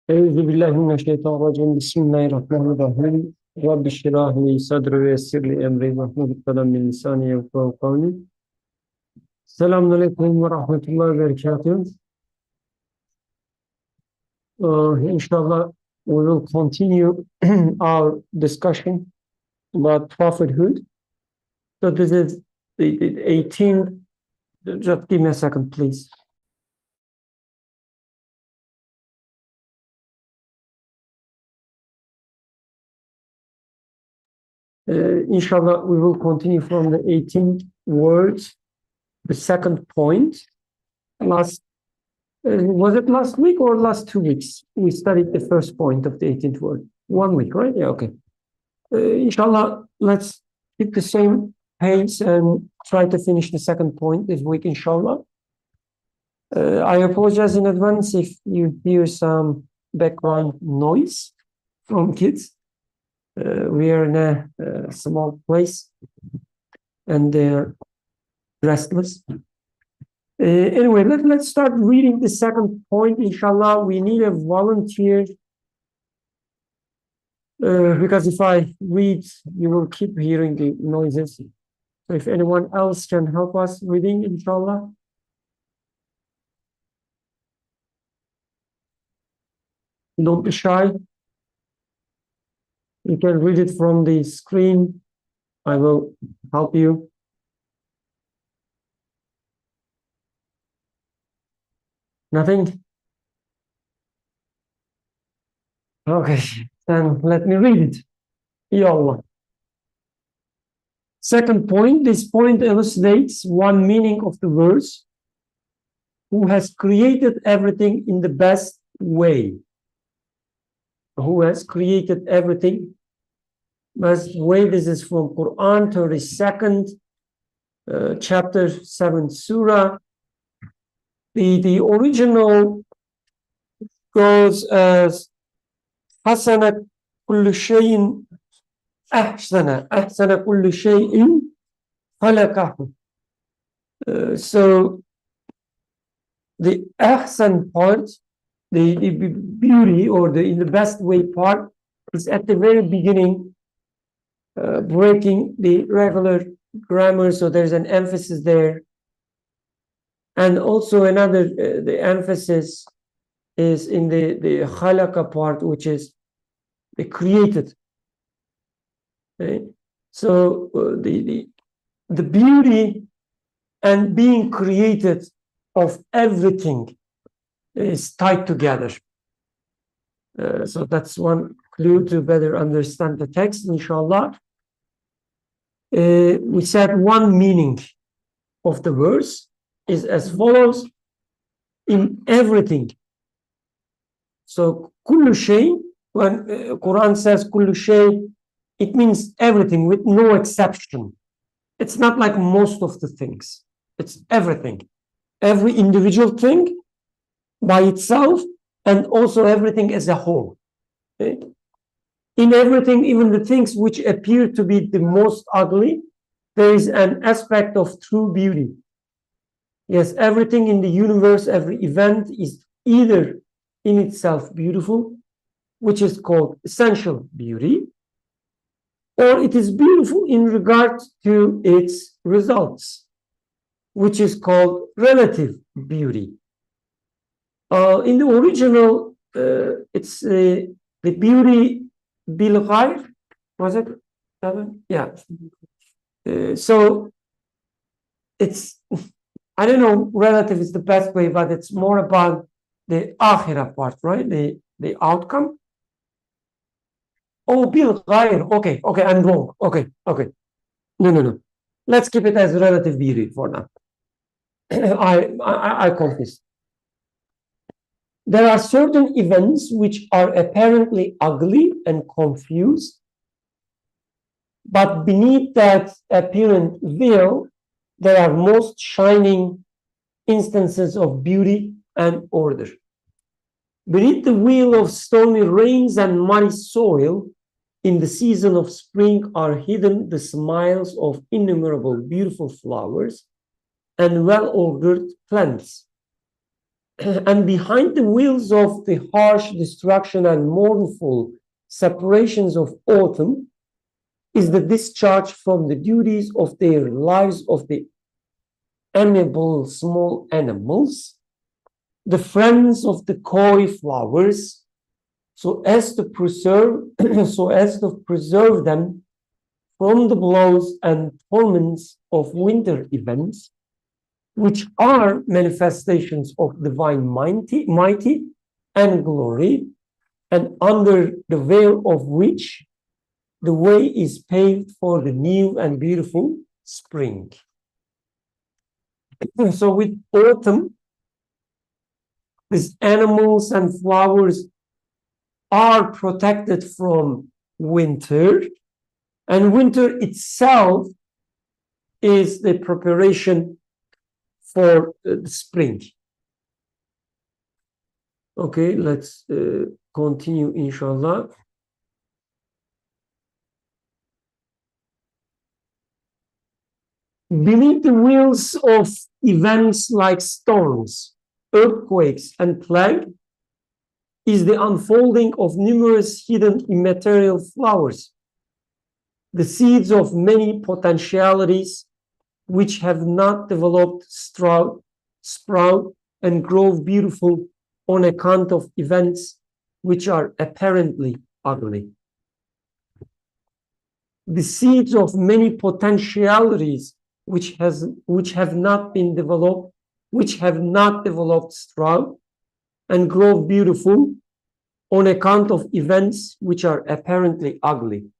Euzubillahimineşşeytanirracim. Bismillahirrahmanirrahim. Rabbi şirah li sadri ve yessir li emri mahmud kalam min lisani yefkahu kavli. Selamünaleyküm ve rahmetullahi ve berekatuhu. Inshallah, we will continue our discussion about prophethood. So this is the 18th. Just give me a second, please. Inshallah, we will continue from the 18th words, the second point. Was it last week or last 2 weeks? We studied the first point of the 18th word. 1 week, right? Yeah, okay. Inshallah, let's keep the same pace and try to finish the second point this week, inshallah. I apologize in advance if you hear some background noise from kids. We are in a small place and they're restless. Anyway, let's start reading the second point, inshallah. We need a volunteer because if I read, you will keep hearing the noises. So if anyone else can help us reading, inshallah. Don't be shy. You can read it from the screen. I will help you. Nothing? Okay, then let me read it. Ya Allah. Second point, this point elucidates one meaning of the verse, who has created everything in the best way. Who has created everything best way. This is from Quran 32nd chapter 7th surah. The original goes as Hasana kullu shayin ahsana kullu shayin khalaqahu. So the ahsan part, the beauty or the in the best way part is at the very beginning, breaking the regular grammar, so there's an emphasis there. And also another, the emphasis is in the khalaqa part, which is the created. Okay? So the beauty and being created of everything is tied together. So that's one clue to better understand the text, inshallah. We said one meaning of the verse is as follows: in everything. So kullu shay, when Quran says kullu shay, it means everything with no exception. It's not like most of the things. It's everything. Every individual thing by itself, and also everything as a whole. Okay? In everything, even the things which appear to be the most ugly, there is an aspect of true beauty. Yes, everything in the universe, every event is either in itself beautiful, which is called essential beauty, or it is beautiful in regard to its results, which is called relative beauty. In the original, it's the beauty bil ghayr, was it? Yeah. So it's, I don't know, relative is the best way, but it's more about the akhirah part, right? The outcome. Oh, bil ghayr. Okay, I'm wrong. Okay. No. Let's keep it as relative beauty for now. I confess. There are certain events which are apparently ugly and confused, but beneath that apparent veil, there are most shining instances of beauty and order. Beneath the wheel of stormy rains and muddy soil, in the season of spring are hidden the smiles of innumerable beautiful flowers and well-ordered plants. And behind the wheels of the harsh destruction and mournful separations of autumn is the discharge from the duties of their lives of the amiable small animals, the friends of the coy flowers, so as to preserve them from the blows and torments of winter events, which are manifestations of divine mighty and glory, and under the veil of which the way is paved for the new and beautiful spring. So with autumn, these animals and flowers are protected from winter, and winter itself is the preparation for the spring. Okay, let's continue, inshallah. Beneath the wheels of events like storms, earthquakes, and plague is the unfolding of numerous hidden immaterial flowers, the seeds of many potentialities which have not developed, sprout, and grow beautiful on account of events which are apparently ugly. The seeds of many potentialities which have not developed, sprout, and grow beautiful on account of events which are apparently ugly.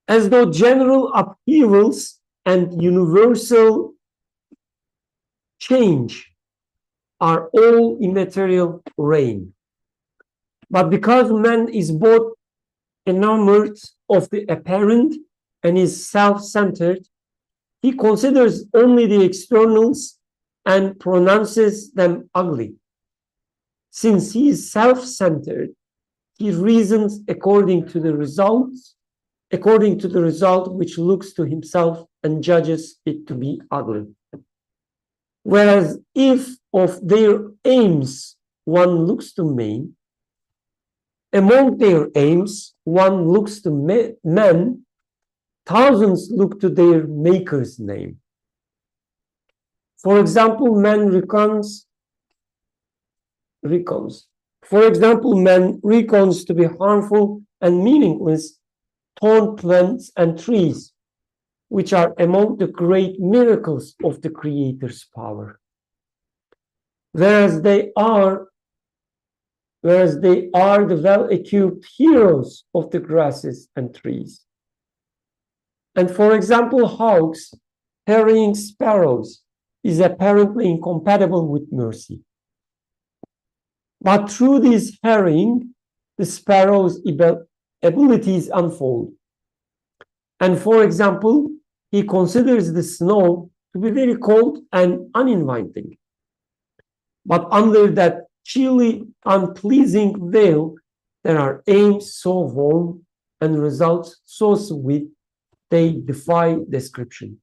As though general upheavals and universal change are all immaterial rain. But because man is both enamored of the apparent and is self-centered, he considers only the externals and pronounces them ugly. Since he is self-centered, he reasons according to the result which looks to himself and judges it to be ugly. Whereas if of their aims one looks to men, among their aims one looks to men, thousands look to their maker's name. For example, man recones to be harmful and meaningless thorn plants and trees, which are among the great miracles of the Creator's power. Whereas they are the well-equipped heroes of the grasses and trees. And for example, hawks harrying sparrows is apparently incompatible with mercy. But through this harrying, the sparrow's abilities unfold. And for example, he considers the snow to be very cold and uninviting. But under that chilly, unpleasing veil, there are aims so warm and results so sweet, they defy description.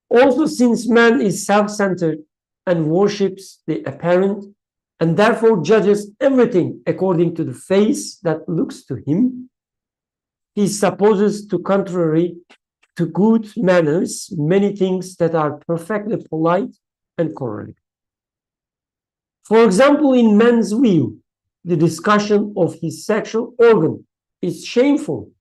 Also, since man is self-centered and worships the apparent, and therefore judges everything according to the face that looks to him, he supposes, to contrary to good manners, many things that are perfectly polite and correct. For example, in man's view, the discussion of his sexual organ is shameful.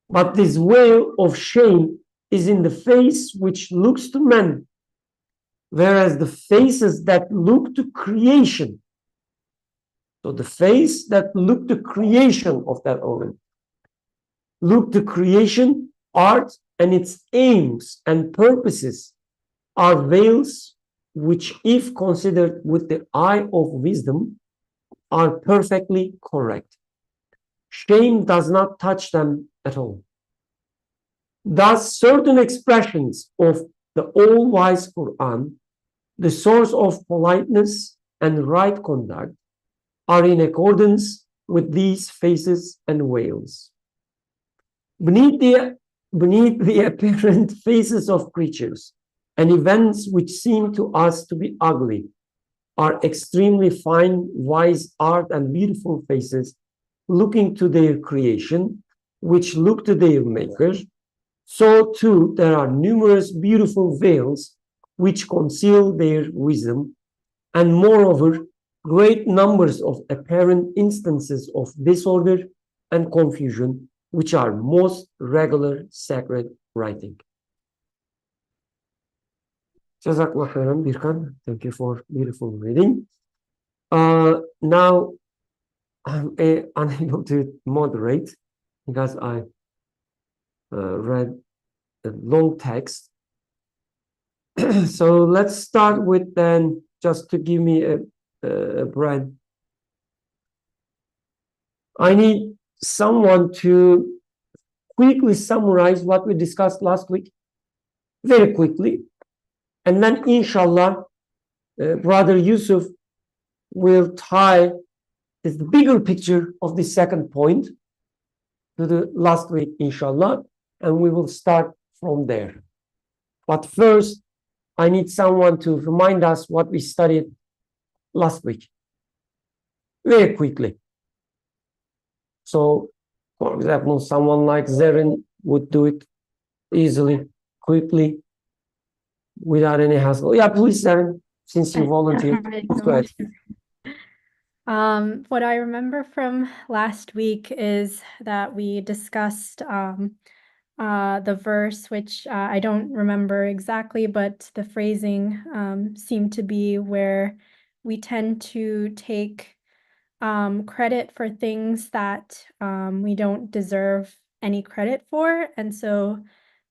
But this veil of shame is in the face which looks to man, whereas the faces that look to creation, so the face that look to creation of that organ, look to creation, art, and its aims and purposes are veils which, if considered with the eye of wisdom, are perfectly correct. Shame does not touch them at all. Thus, certain expressions of the all-wise Quran, the source of politeness and right conduct, are in accordance with these faces and veils. Beneath the apparent faces of creatures, and events which seem to us to be ugly are extremely fine, wise art and beautiful faces looking to their creation, which look to their maker. So too, there are numerous beautiful veils which conceal their wisdom, and moreover, great numbers of apparent instances of disorder and confusion, which are most regular sacred writing. Jazakallah khairan, Birkan. Thank you for beautiful reading. Now, I'm unable to moderate because I read a long text. So let's start with then, just to give me a breath. I need someone to quickly summarize what we discussed last week, very quickly. And then, inshallah, Brother Yusuf will tie this bigger picture of the second point to the last week, inshallah, and we will start from there. But first, I need someone to remind us what we studied last week, very quickly. So, for example, someone like Zeren would do it easily, quickly, without any hassle. Yeah, please, Zeren, since you volunteered. Go ahead. What I remember from last week is that we discussed the verse, which I don't remember exactly, but the phrasing seemed to be where we tend to take credit for things that we don't deserve any credit for. And so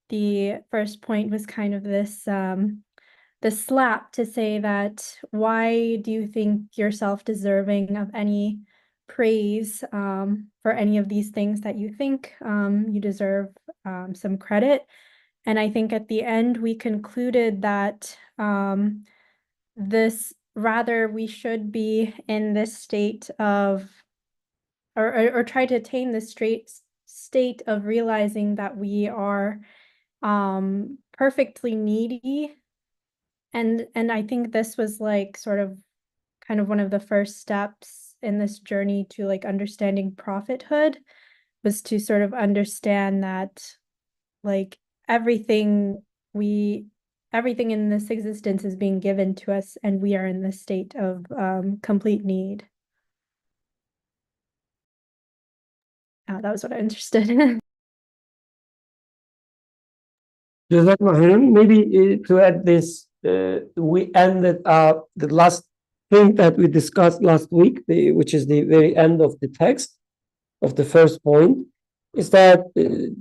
the first point was kind of this the slap to say that, why do you think yourself deserving of any praise for any of these things that you think you deserve some credit? And I think at the end we concluded that this rather we should be in this state of or try to attain this state of realizing that we are perfectly needy. And I think this was like sort of kind of one of the first steps in this journey to like understanding prophethood, was to sort of understand that like everything in this existence is being given to us, and we are in this state of complete need. That was what I understood. Maybe to add this, we ended up the last thing that we discussed last week, which is the very end of the text of the first point, is that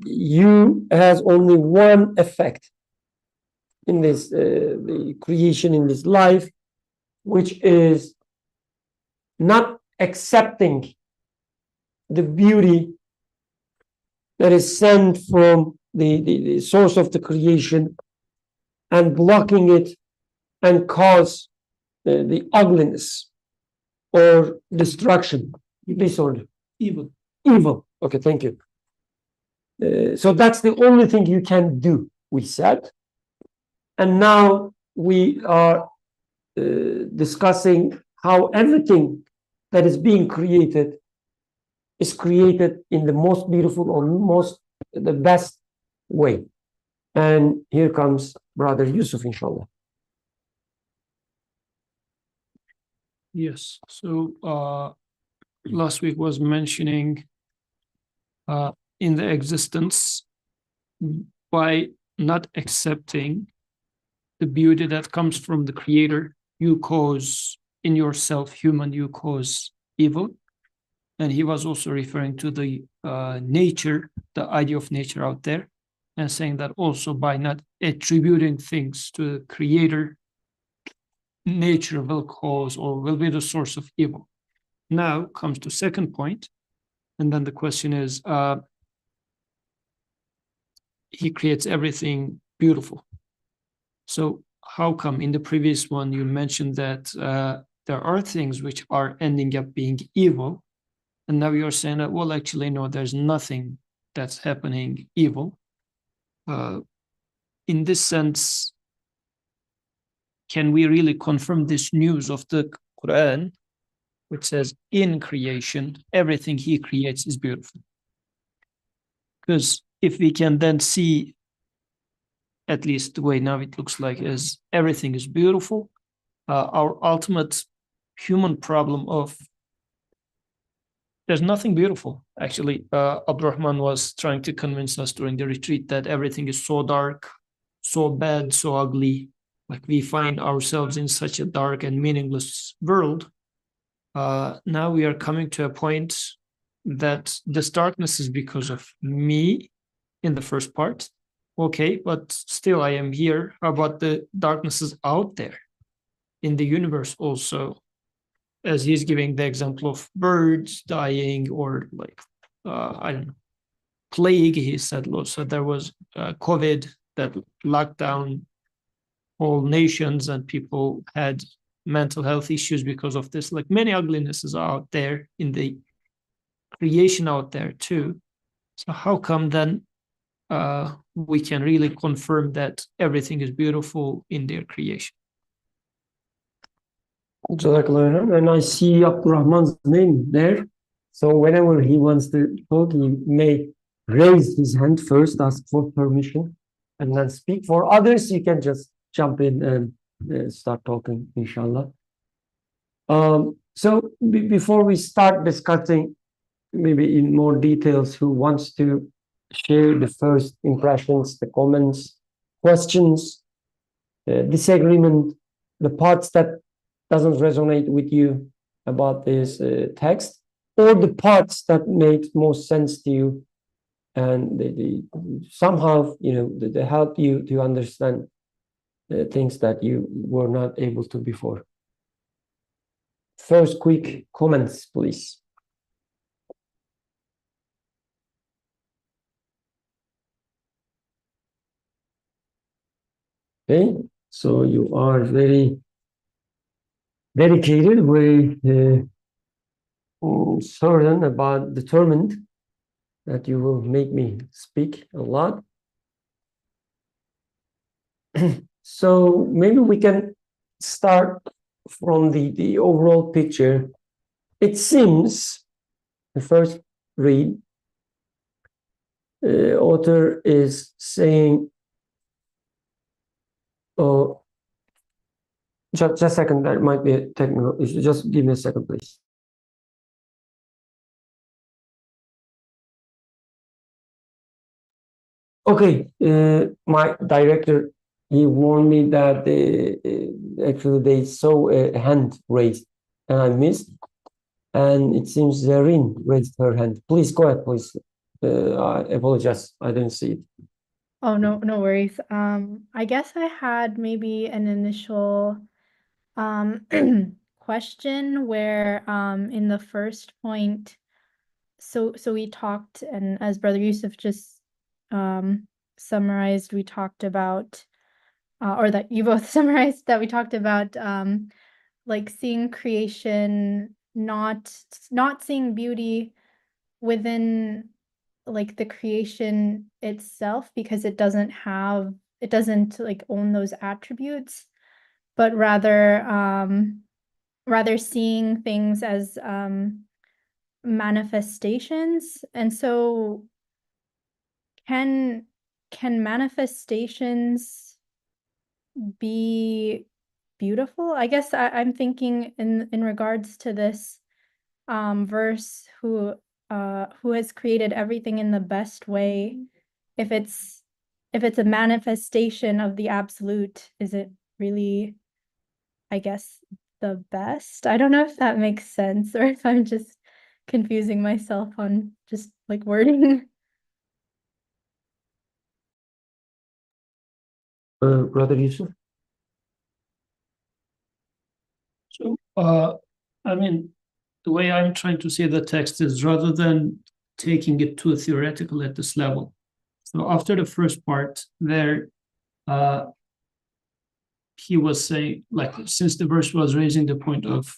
you has only one effect in this the creation in this life, which is not accepting the beauty that is sent from the source of the creation and blocking it and cause the ugliness or destruction, disorder, evil. Okay, thank you. So that's the only thing you can do, we said. And now we are discussing how everything that is being created is created in the most beautiful or the best way. And here comes Brother Yusuf, inshallah. Yes. So last week was mentioning in the existence, by not accepting the beauty that comes from the Creator, you cause in yourself, human, you cause evil. And he was also referring to the nature, the idea of nature out there, and saying that also by not attributing things to the Creator, nature will cause or will be the source of evil. Now comes to second point, and then the question is, he creates everything beautiful. So how come in the previous one you mentioned that there are things which are ending up being evil, and now you're saying that, well, actually, no, there's nothing that's happening evil. In this sense, can we really confirm this news of the Quran, which says in creation, everything he creates is beautiful? Because if we can then see, at least the way now it looks like, is everything is beautiful, our ultimate human problem of there's nothing beautiful. Actually, Abdurrahman was trying to convince us during the retreat that everything is so dark, so bad, so ugly. Like we find ourselves in such a dark and meaningless world. Now we are coming to a point that this darkness is because of me in the first part. Okay, but still I am here. How about the darknesses out there in the universe also? As he's giving the example of birds dying, or like, I don't know, plague, he said. So there was COVID that locked down whole nations and people had mental health issues because of this. Like many uglinesses are out there in the creation out there too. So how come then we can really confirm that everything is beautiful in their creation? And I see Abdurrahman's name there. So whenever he wants to talk, he may raise his hand first, ask for permission, and then speak. For others, you can just jump in and start talking, inshallah. So before we start discussing maybe in more details, who wants to share the first impressions, the comments, questions, disagreement, the parts that doesn't resonate with you about this text, or the parts that make most sense to you, and they somehow, they help you to understand things that you were not able to before. First, quick comments, please. Okay, so you are very dedicated, very certain about, determined that you will make me speak a lot. So maybe we can start from the overall picture. It seems, the first read, the author is saying, oh, just a second, there might be a technical issue. Just give me a second, please. Okay, my director, he warned me that actually they saw a hand raised and I missed, and it seems Zareen raised her hand. Please go ahead, please. I apologize, I didn't see it. Oh, no worries. I guess I had maybe an initial question where in the first point, so we talked, and as Brother Yusuf just summarized, we talked about or that you both summarized, that we talked about like seeing creation, not seeing beauty within like the creation itself, because it doesn't like own those attributes, but rather seeing things as manifestations. And so can manifestations be beautiful? I guess I'm thinking in regards to this verse, who has created everything in the best way. If it's a manifestation of the absolute, is it really, I guess, the best? I don't know if that makes sense, or if I'm just confusing myself on just like wording. Brother Yusuf? So, I mean, the way I'm trying to see the text is, rather than taking it too theoretical at this level. So after the first part there, he was saying, like, since the verse was raising the point of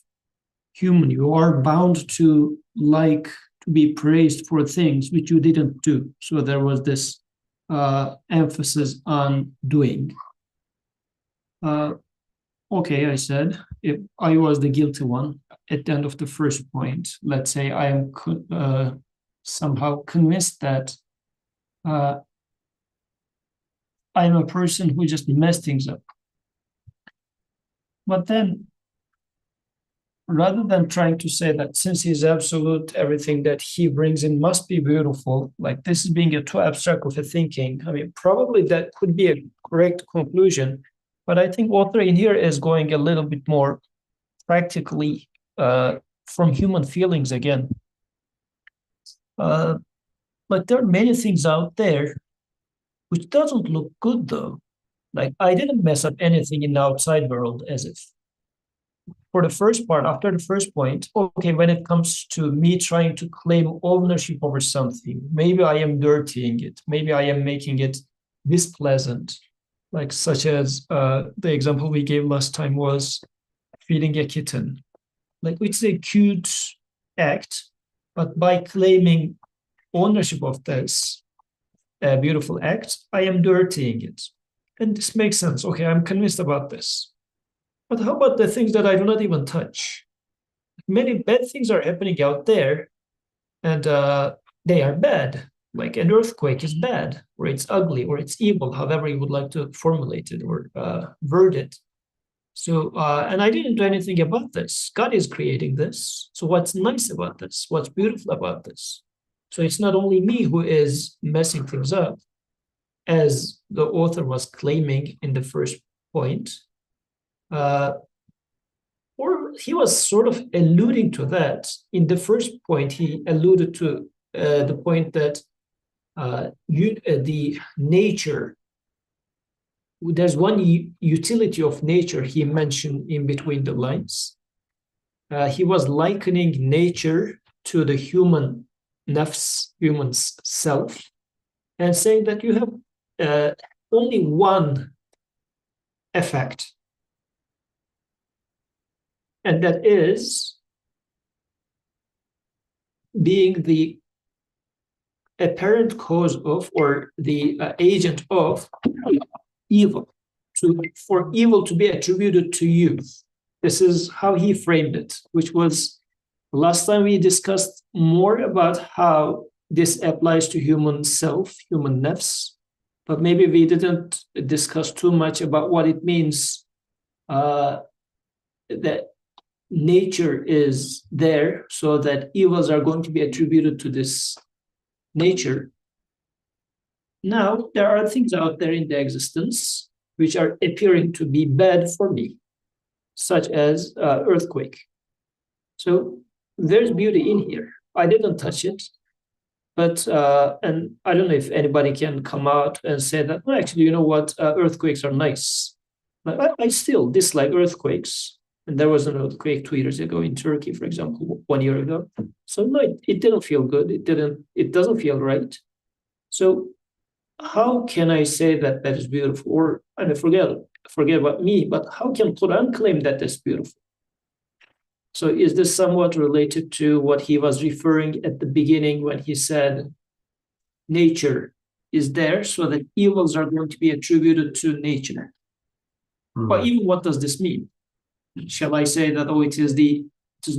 human, you are bound to like to be praised for things which you didn't do. So there was this emphasis on doing. okay, I said, if I was the guilty one at the end of the first point, let's say I am somehow convinced that I'm a person who just messed things up. But then, rather than trying to say that since he's absolute, everything that he brings in must be beautiful, like this is being a too abstract of a thinking. I mean, probably that could be a correct conclusion, but I think author in here is going a little bit more practically from human feelings again. But there are many things out there which doesn't look good though. Like I didn't mess up anything in the outside world as if. For the first part, after the first point, okay, when it comes to me trying to claim ownership over something, maybe I am dirtying it, maybe I am making it displeasant, like such as the example we gave last time was feeding a kitten. Like it's a cute act, but by claiming ownership of this beautiful act, I am dirtying it. And this makes sense. Okay, I'm convinced about this. But how about the things that I do not even touch? Many bad things are happening out there, and they are bad. Like an earthquake is bad, or it's ugly, or it's evil, however you would like to formulate it or word it. So, and I didn't do anything about this. God is creating this. So, what's nice about this? What's beautiful about this? So, it's not only me who is messing things up, as the author was claiming in the first point. Or he was sort of alluding to that. In the first point, he alluded to the point that the nature, there's one utility of nature he mentioned in between the lines. He was likening nature to the human nafs, human self, and saying that you have only one effect, and that is being the apparent cause of or the agent of evil, for evil to be attributed to you. This is how he framed it, which was last time we discussed more about how this applies to human self, human nafs, but maybe we didn't discuss too much about what it means that nature is there so that evils are going to be attributed to this nature. Now, there are things out there in the existence which are appearing to be bad for me, such as earthquake. So there's beauty in here. I didn't touch it, but and I don't know if anybody can come out and say that, well, actually, you know what, earthquakes are nice. But I still dislike earthquakes. And there was an earthquake 2 years ago in Turkey, for example, 1 year ago. So no, it didn't feel good. It doesn't feel right. So how can I say that that is beautiful? Or and forget about me, but how can Quran claim that that's beautiful? So is this somewhat related to what he was referring at the beginning when he said nature is there so that evils are going to be attributed to nature? But even what does this mean? Shall I say that, oh, it is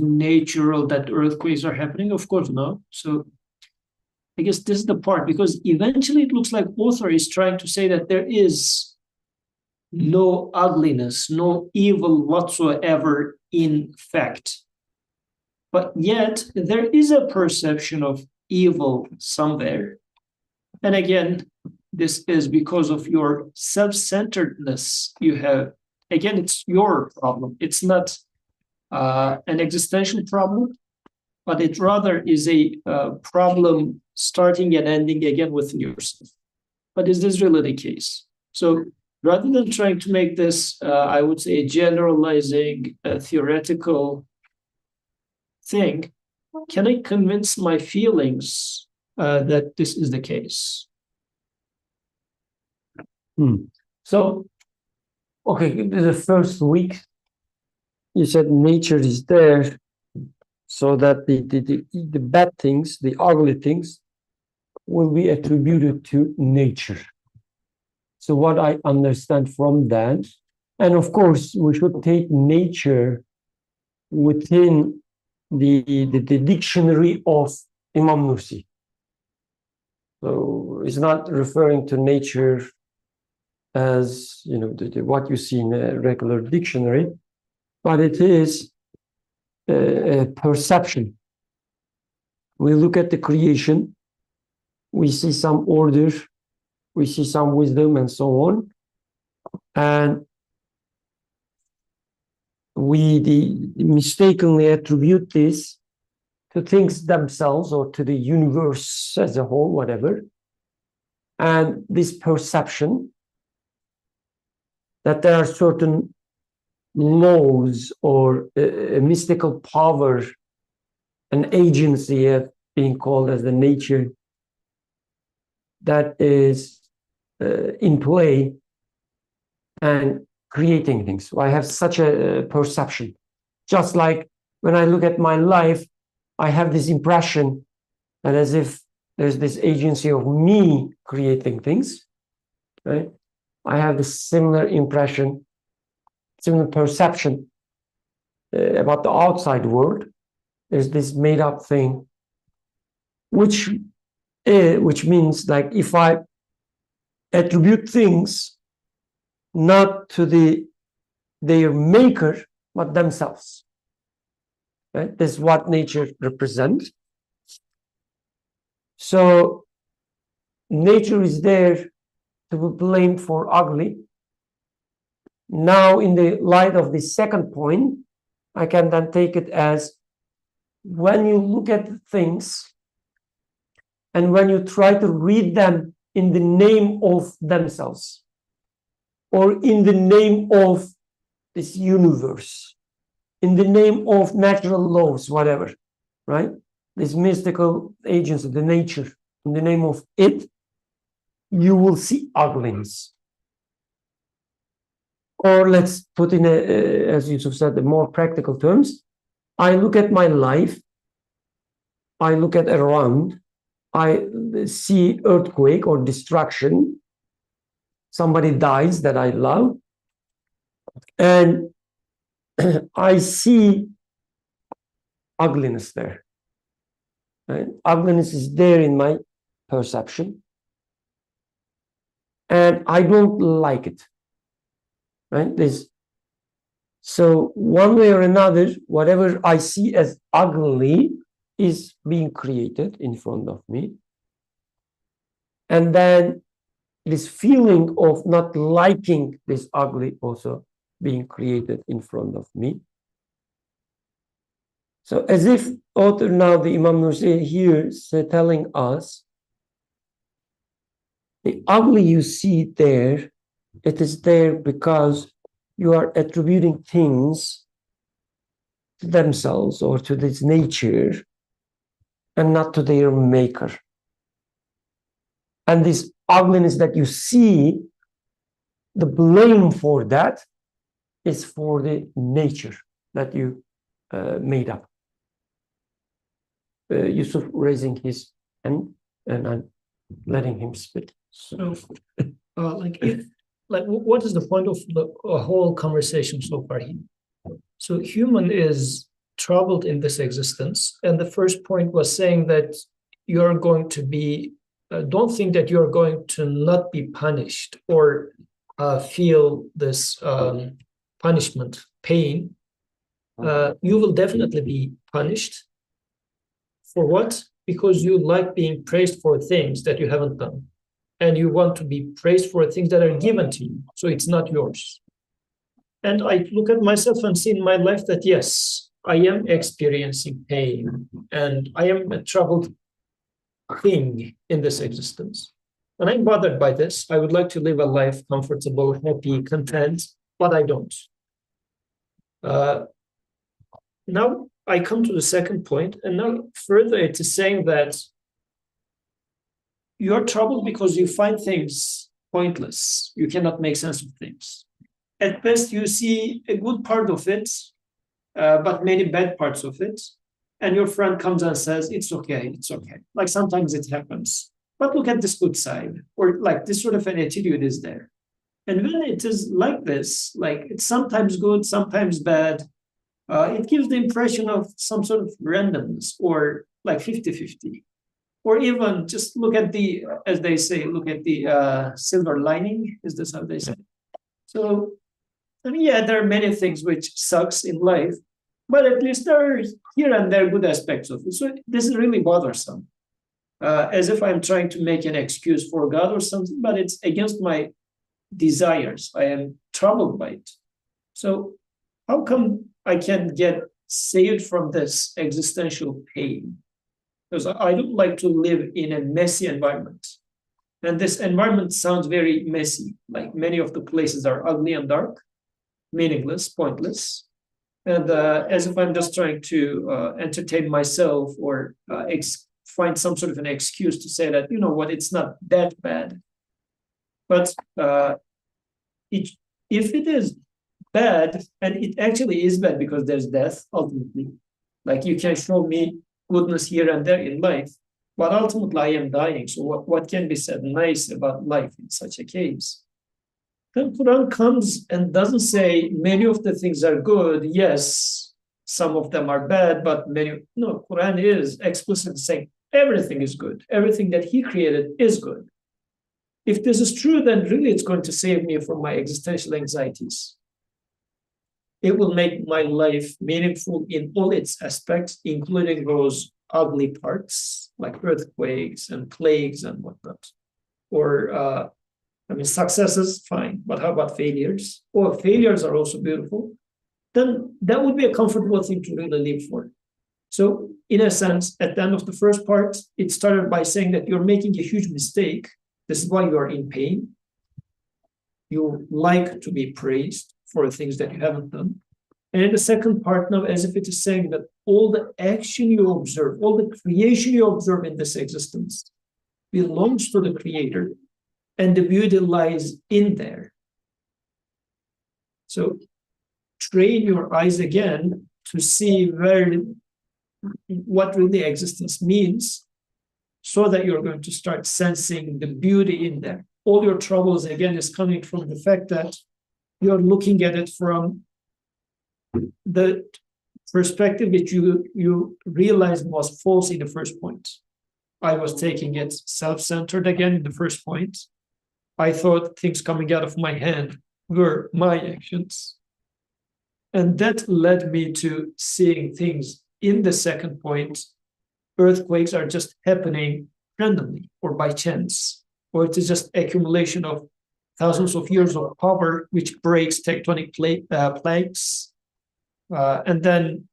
natural that earthquakes are happening? Of course, no. So I guess this is the part, because eventually it looks like author is trying to say that there is no ugliness, no evil whatsoever in fact. But yet there is a perception of evil somewhere. And again, this is because of your self-centeredness you have. Again, it's your problem. It's not an existential problem, but it rather is a problem starting and ending again within yourself. But is this really the case? So rather than trying to make this, I would say, a generalizing, theoretical thing, can I convince my feelings that this is the case? So, okay, the first week, you said nature is there so that the bad things, the ugly things, will be attributed to nature. So what I understand from that And of course, we should take nature within the dictionary of Imam Nursi. So it's not referring to nature as, you know, what you see in a regular dictionary, but it is a perception. We look at the creation, we see some order, we see some wisdom and so on, and we mistakenly attribute this to things themselves or to the universe as a whole, whatever. And this perception that there are certain laws or a mystical power, an agency being called as the nature that is in play and creating things. So I have such a perception. Just like when I look at my life, I have this impression that as if there's this agency of me creating things, right? I have this similar impression, similar perception about the outside world. There's this made up thing, which means like if I attribute things not to their maker, but themselves. Right? This is what nature represents. So nature is there to be blamed for ugly. Now, in the light of the second point, I can then take it as when you look at things and when you try to read them in the name of themselves or in the name of this universe, in the name of natural laws, whatever, right? This mystical agency, the nature, in the name of it, you will see ugliness. Or let's put in, as Yusuf said, the more practical terms. I look at my life, I look at around, I see earthquake or destruction, somebody dies that I love, and I see ugliness there. Right? Ugliness is there in my perception, and I don't like it. Right? So one way or another, whatever I see as ugly is being created in front of me. And then this feeling of not liking this ugly also being created in front of me. So as if author now, the Imam Nursi here is telling us, the ugly you see there, it is there because you are attributing things to themselves or to this nature and not to their maker. And this ugliness that you see, the blame for that is for the nature that you made up. Yusuf raising his hand, and I'm letting him speak. So, what is the point of the whole conversation so far here? So, human is troubled in this existence, and the first point was saying that you're going to be. Don't think that you're going to not be punished or feel this punishment, pain. You will definitely be punished. For what? Because you like being praised for things that you haven't done. And you want to be praised for things that are given to you. So it's not yours. And I look at myself and see in my life that, yes, I am experiencing pain and I am a troubled thing in this existence. And I'm bothered by this. I would like to live a life comfortable, happy, content, but I don't. Now I come to the second point, and now further it is saying that you're troubled because you find things pointless. You cannot make sense of things. At best, you see a good part of it, but many bad parts of it. And your friend comes and says, it's okay, it's okay. Like sometimes it happens. But look at this good side, or like this sort of an attitude is there. And when it is like this, like it's sometimes good, sometimes bad, it gives the impression of some sort of randomness or like 50-50. Or even just look at the, as they say, look at the silver lining. Is this how they say? So, I mean, yeah, there are many things which sucks in life, but at least there are here and there good aspects of it. So this is really bothersome. As if I'm trying to make an excuse for God or something, but it's against my desires. I am troubled by it. So how come I can get saved from this existential pain? Because I don't like to live in a messy environment. And this environment sounds very messy, like many of the places are ugly and dark, meaningless, pointless. And as if I'm just trying to entertain myself or find some sort of an excuse to say that, you know what, it's not that bad. But if it is bad, and it actually is bad because there's death ultimately, like you can show me goodness here and there in life, but ultimately I am dying. So what can be said nice about life in such a case? The Quran comes and doesn't say many of the things are good. Yes, some of them are bad, but many, no, Quran is explicitly saying everything is good. Everything that he created is good. If this is true, then really it's going to save me from my existential anxieties. It will make my life meaningful in all its aspects, including those ugly parts like earthquakes and plagues and whatnot. Or, I mean, successes, fine, but how about failures? Or failures are also beautiful. Then that would be a comfortable thing to really live for. So, in a sense, at the end of the first part, it started by saying that you're making a huge mistake. This is why you are in pain. You like to be praised for things that you haven't done. And in the second part now, as if it is saying that all the action you observe, all the creation you observe in this existence belongs to the Creator, and the beauty lies in there. So train your eyes again to see what really existence means, so that you're going to start sensing the beauty in there. All your troubles, again, is coming from the fact that you're looking at it from the perspective that you realized was false in the first point. I was taking it self-centered again in the first point. I thought things coming out of my hand were my actions. And that led me to seeing things in the second point. Earthquakes are just happening randomly or by chance, or it is just accumulation of thousands of years of power which breaks tectonic plates, and then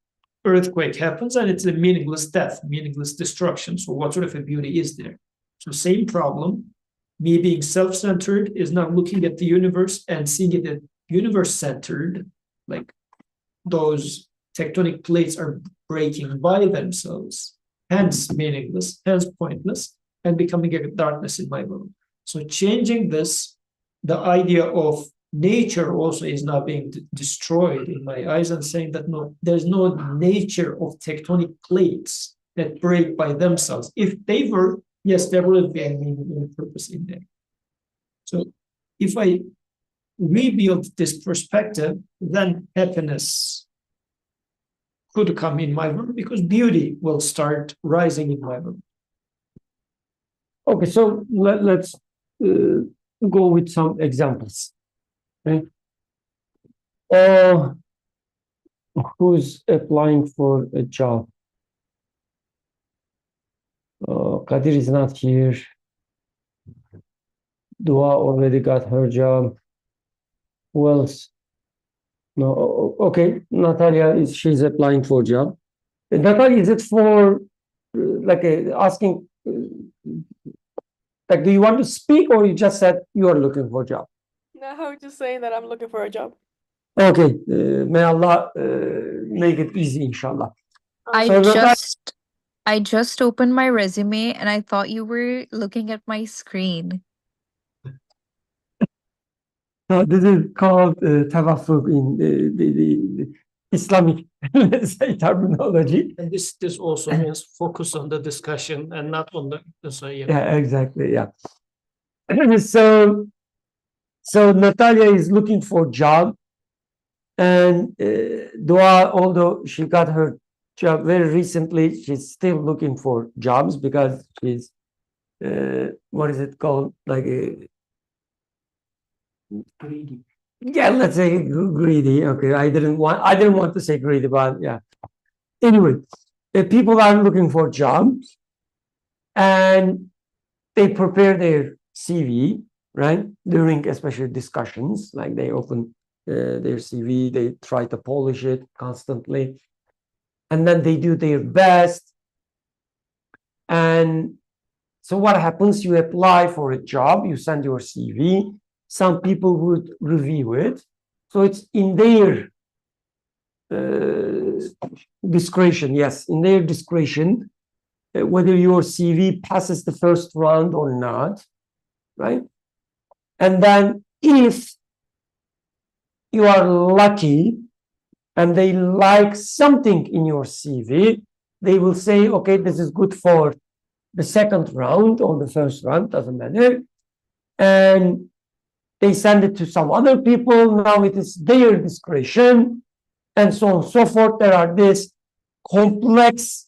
earthquake happens and it's a meaningless death, meaningless destruction. So what sort of a beauty is there? So same problem, me being self-centered is now looking at the universe and seeing it as universe-centered, like those tectonic plates are breaking by themselves, hence meaningless, hence pointless, and becoming a darkness in my world. So changing this, the idea of nature also is now being destroyed in my eyes, and saying that no, there's no nature of tectonic plates that break by themselves. If they were, yes, there would be a meaning and purpose in there. So if I rebuild this perspective, then happiness could come in my world, because beauty will start rising in my world. Okay, so let's go with some examples. Okay. Who's applying for a job? Kadir is not here. Dua already got her job. Who else? No, okay. Natalia she's applying for a job. Natalia, is it for like asking, like, do you want to speak, or you just said you are looking for a job? No, I was just saying that I'm looking for a job. Okay, may Allah make it easy, inshallah. I just opened my resume and I thought you were looking at my screen. No, this is called tawaffuq in the Islamic, let's say, terminology. And this also means focus on the discussion and not on the Yeah, exactly. Yeah. So So Natalia is looking for job, and Dua, although she got her job very recently, she's still looking for jobs because she's what is it called? Like a greedy. Yeah, let's say greedy. Okay, I didn't want to say greedy, but yeah. Anyway, people are looking for jobs, and they prepare their CV, right? During especially discussions, like they open their CV, they try to polish it constantly, and then they do their best. And so what happens? You apply for a job, you send your CV, some people would review it. So it's in their discretion, yes, in their discretion, whether your CV passes the first round or not, right? And then if you are lucky and they like something in your CV, they will say, okay, this is good for the second round or the first round, doesn't matter. And they send it to some other people. Now it is their discretion, and so on and so forth. There are this complex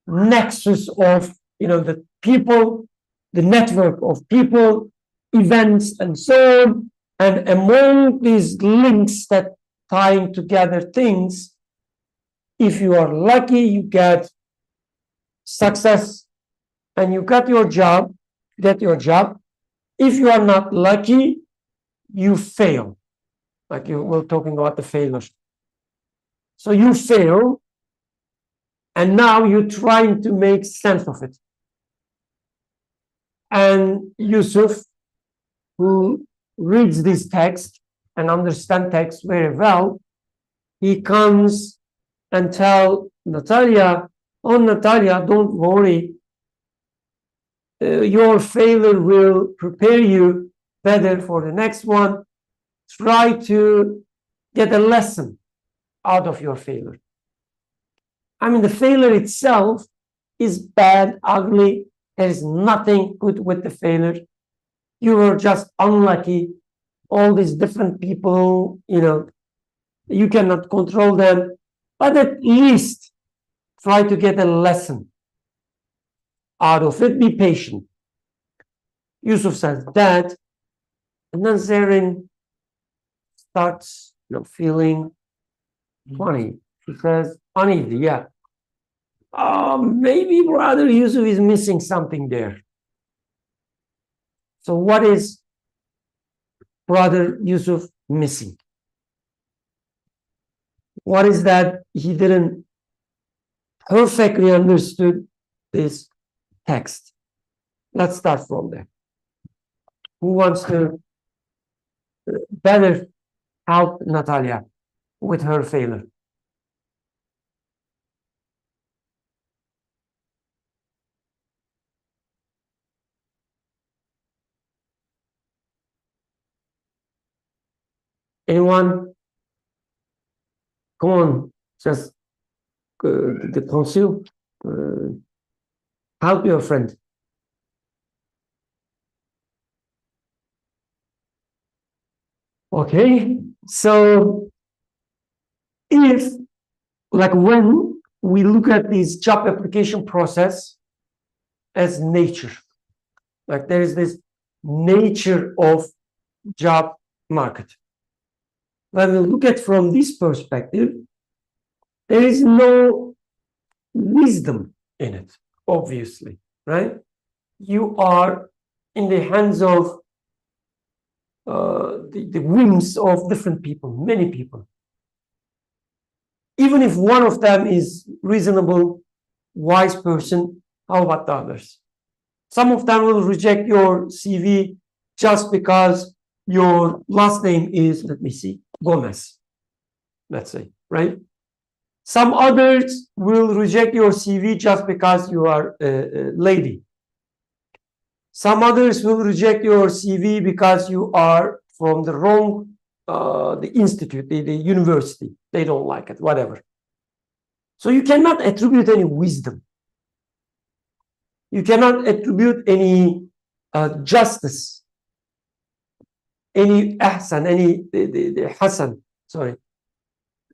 nexus of, the people, the network of people, events, and so on. And among these links that tying together things, if you are lucky, you get success and you get your job. If you are not lucky, you fail. Like you were talking about the failures. So you fail, and now you're trying to make sense of it. And Yusuf, who reads this text and understands text very well, he comes and tell Natalia, oh, Natalia, don't worry. Your failure will prepare you better for the next one. Try to get a lesson out of your failure. I mean, the failure itself is bad, ugly. There is nothing good with the failure. You were just unlucky. All these different people, you cannot control them. But at least try to get a lesson out of it. Be patient. Yusuf says that. And then Zarin starts feeling funny. She says, uneasy, yeah. Maybe brother Yusuf is missing something there. So what is brother Yusuf missing? What is that he didn't perfectly understood this text? Let's start from there. Who wants to better help Natalia with her failure? Anyone? Come on, just the council, help your friend. Okay, so if, like, when we look at this job application process as nature, like there is this nature of job market. When we look at from this perspective, there is no wisdom in it, obviously, right? You are in the hands of the whims of different people, many people. Even if one of them is reasonable, wise person, how about the others? Some of them will reject your CV just because your last name is, let me see, Gomez, let's say, right? Some others will reject your CV just because you are a lady. Some others will reject your CV because you are from the wrong, the institute, the university. They don't like it, whatever. So you cannot attribute any wisdom. You cannot attribute any justice any ahsan, any the hasan, sorry,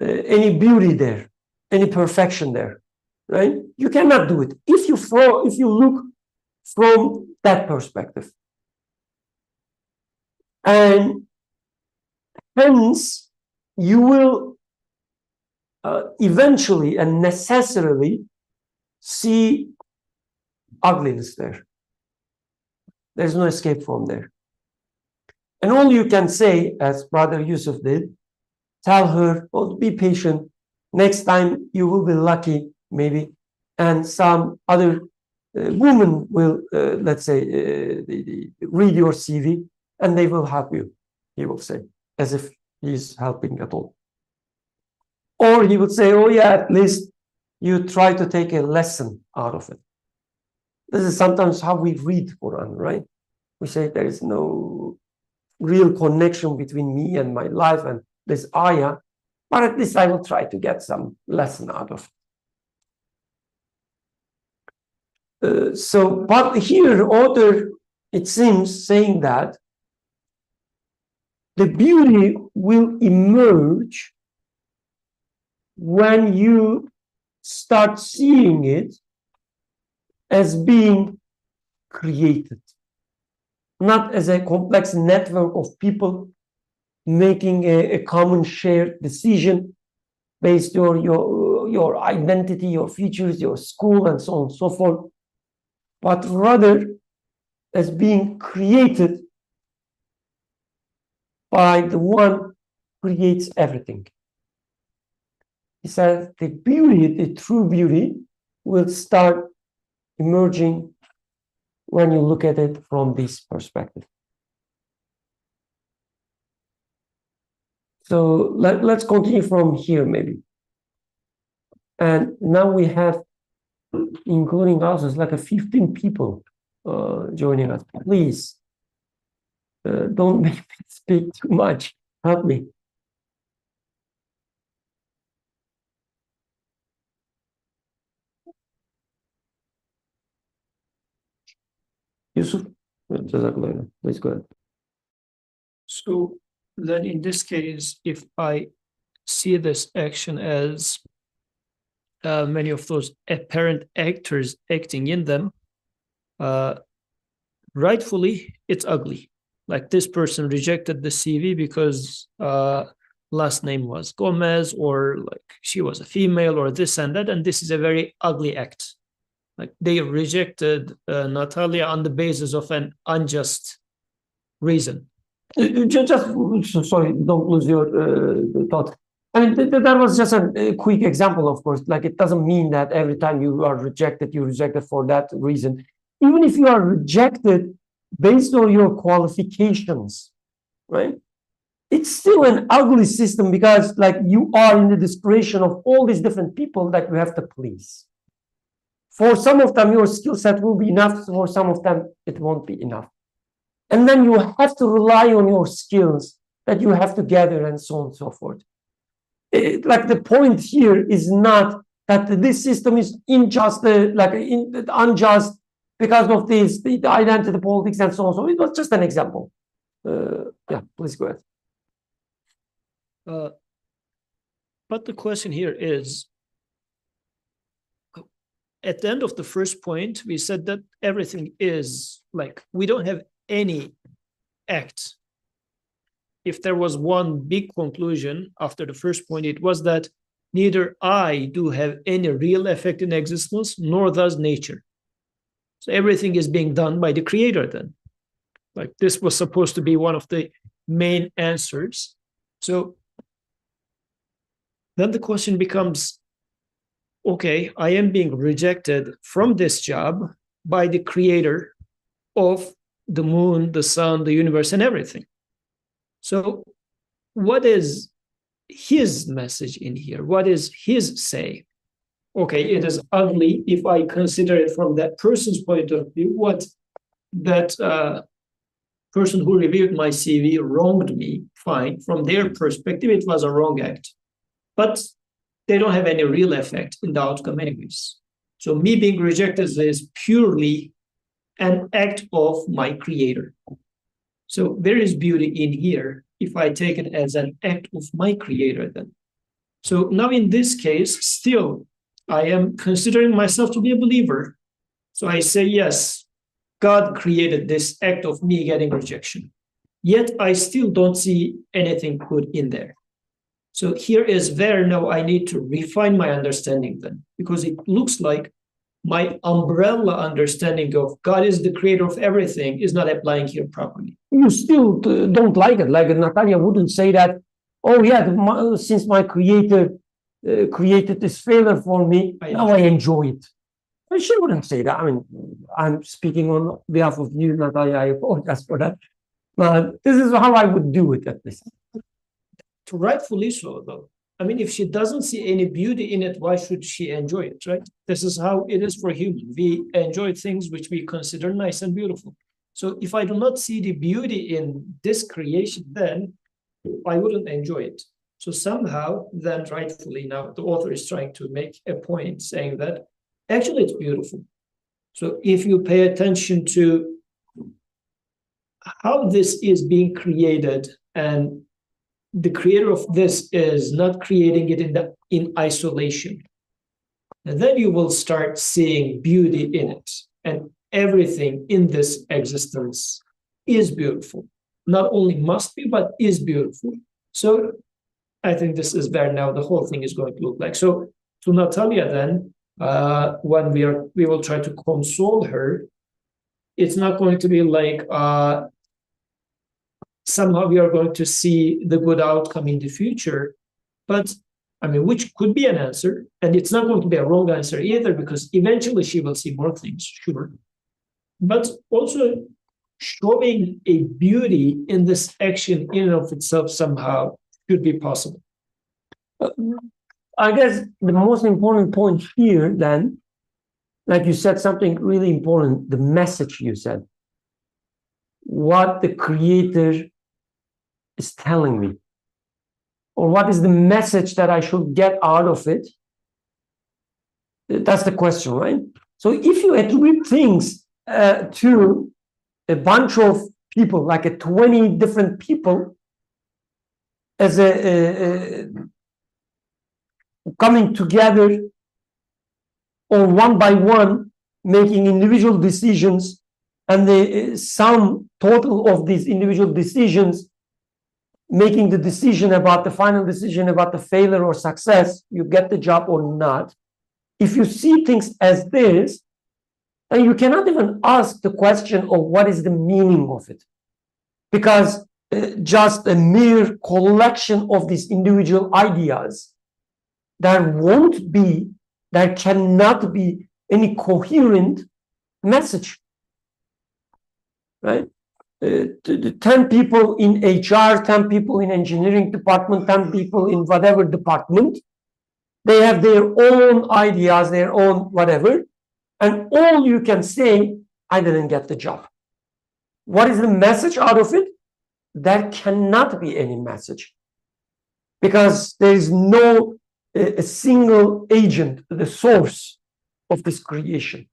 any beauty there, any perfection there, right? You cannot do it if you look from that perspective. And hence, you will eventually and necessarily see ugliness there. There's no escape from there. And all you can say, as Brother Yusuf did, tell her, oh, be patient. Next time you will be lucky, maybe. And some other woman will, let's say, read your CV and they will help you, he will say, as if he's helping at all. Or he would say, oh yeah, at least you try to take a lesson out of it. This is sometimes how we read Quran, right? We say there is no real connection between me and my life and this ayah, but at least I will try to get some lesson out of it. But here, author, it seems, saying that the beauty will emerge when you start seeing it as being created, not as a complex network of people making a common shared decision based on your identity, your features, your school, and so on and so forth, but rather as being created by the one who creates everything. He says the beauty, the true beauty, will start emerging when you look at it from this perspective. So let's continue from here, maybe. And now we have, including us, it's like 15 people joining us. Please, don't make me speak too much. Help me. Yusuf, please go ahead. So then in this case, if I see this action as many of those apparent actors acting in them, rightfully, it's ugly. Like this person rejected the CV because last name was Gomez, or like she was a female, or this and that, and this is a very ugly act. Like they rejected Natalia on the basis of an unjust reason. Just sorry, don't lose your thought. I mean, that was just a quick example, of course. Like, it doesn't mean that every time you are rejected, you're rejected for that reason. Even if you are rejected based on your qualifications, right? It's still an ugly system because, like, you are in the desperation of all these different people that you have to please. For some of them, your skill set will be enough. For some of them, it won't be enough. And then you have to rely on your skills that you have to gather and so on and so forth. Like the point here is not that this system is unjust because of this, the identity politics and so on. So it was just an example. Yeah, please go ahead. But the question here is, at the end of the first point, we said that everything is like, we don't have any act. If there was one big conclusion after the first point, it was that neither I do have any real effect in existence, nor does nature. So everything is being done by the creator then. Like this was supposed to be one of the main answers. So then the question becomes, okay, I am being rejected from this job by the creator of the moon, the sun, the universe, and everything. So what is his message in here? What is his say? Okay, it is ugly if I consider it from that person's point of view. What that person who reviewed my CV wronged me, fine. From their perspective, it was a wrong act. But they don't have any real effect in the outcome anyways. So me being rejected is purely an act of my creator. So there is beauty in here if I take it as an act of my creator then. So now in this case, still, I am considering myself to be a believer. So I say, yes, God created this act of me getting rejection. Yet I still don't see anything good in there. So here is where now I need to refine my understanding then, because it looks like my umbrella understanding of God is the creator of everything is not applying here properly. You still don't like it. Like Natalia wouldn't say that, oh yeah, since my creator created this failure for me, now I enjoy it. And she wouldn't say that. I mean, I'm speaking on behalf of you, Natalia. I apologize for that. But this is how I would do it at least. Rightfully so, though. I mean, if she doesn't see any beauty in it, why should she enjoy it, right? This is how it is for human. We enjoy things which we consider nice and beautiful. So if I do not see the beauty in this creation, then I wouldn't enjoy it. So somehow, then rightfully now, the author is trying to make a point saying that actually it's beautiful. So if you pay attention to how this is being created, and the creator of this is not creating it in isolation, and then you will start seeing beauty in it, and everything in this existence is beautiful. Not only must be, but is beautiful. So I think this is where now the whole thing is going to look like. So to Natalia then, when we will try to console her, it's not going to be like somehow we are going to see the good outcome in the future, but I mean, which could be an answer, and it's not going to be a wrong answer either, because eventually she will see more things, sure. But also showing a beauty in this action in and of itself somehow should be possible. I guess the most important point here then, like you said something really important, the message you said. What the creator is telling me, or what is the message that I should get out of it? That's the question, right? So if you attribute things to a bunch of people, like 20 different people, as a coming together, or one by one making individual decisions, and the sum total of these individual decisions making the decision about the final decision about the failure or success, you get the job or not. If you see things as this, then you cannot even ask the question of what is the meaning of it, because just a mere collection of these individual ideas, there cannot be any coherent message, right? 10 people in HR, 10 people in engineering department, 10 people in whatever department, they have their own ideas, their own whatever, and all you can say, I didn't get the job. What is the message out of it? There cannot be any message, because there is no a single agent, the source of this creation.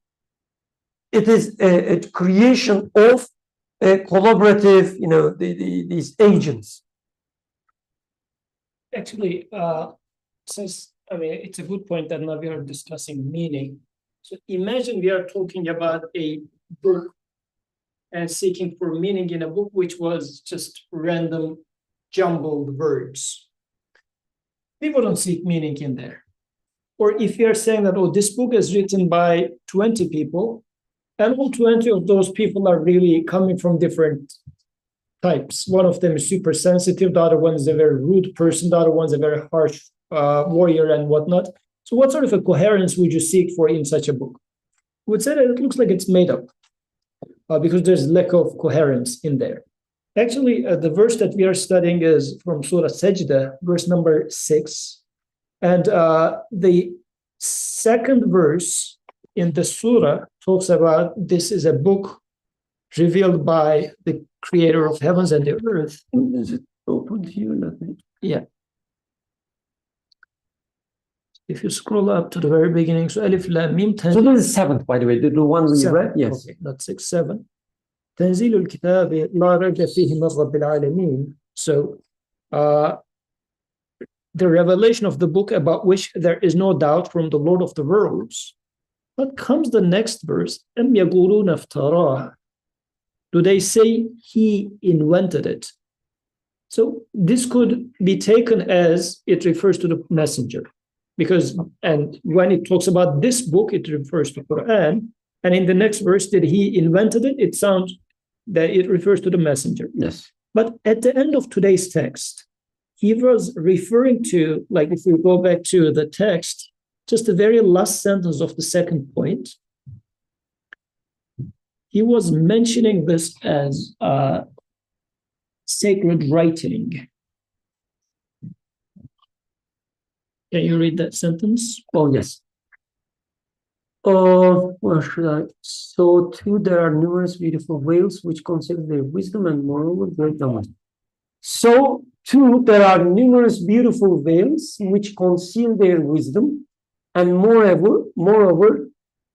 It is a creation of a collaborative, these agents. Actually, since it's a good point that now we are discussing meaning. So imagine we are talking about a book and seeking for meaning in a book which was just random jumbled words. We wouldn't seek meaning in there. Or if you're saying that, oh, this book is written by 20 people, and all 20 of those people are really coming from different types. One of them is super sensitive, the other one is a very rude person, the other one's a very harsh warrior and whatnot. So what sort of a coherence would you seek for in such a book? I would say that it looks like it's made up because there's lack of coherence in there. Actually, the verse that we are studying is from Surah Sajda, verse number 6. And the second verse in the surah talks about this is a book revealed by the creator of heavens and the earth. Is it open here? Yeah. If you scroll up to the very beginning, so Alif Lam Mim. So this is 7th, by the way, the one we read. Yes. Okay, that's 6, 7. تنزيل الكتاب لا ريب فيه من رب العالمين. So the revelation of the book about which there is no doubt from the Lord of the worlds. But comes the next verse, أم يقولون افتراه. Do they say he invented it? So this could be taken as it refers to the messenger, because and when it talks about this book, it refers to Quran, and in the next verse that he invented it, it sounds that it refers to the messenger. Yes. But at the end of today's text, he was referring to, like if we go back to the text, just the very last sentence of the second point, he was mentioning this as sacred writing. Can you read that sentence? Oh, yes. Where should I? So too, there are numerous beautiful whales which consider their wisdom and moreover great numbers. So too, there are numerous beautiful whales which conceal their wisdom, and moreover,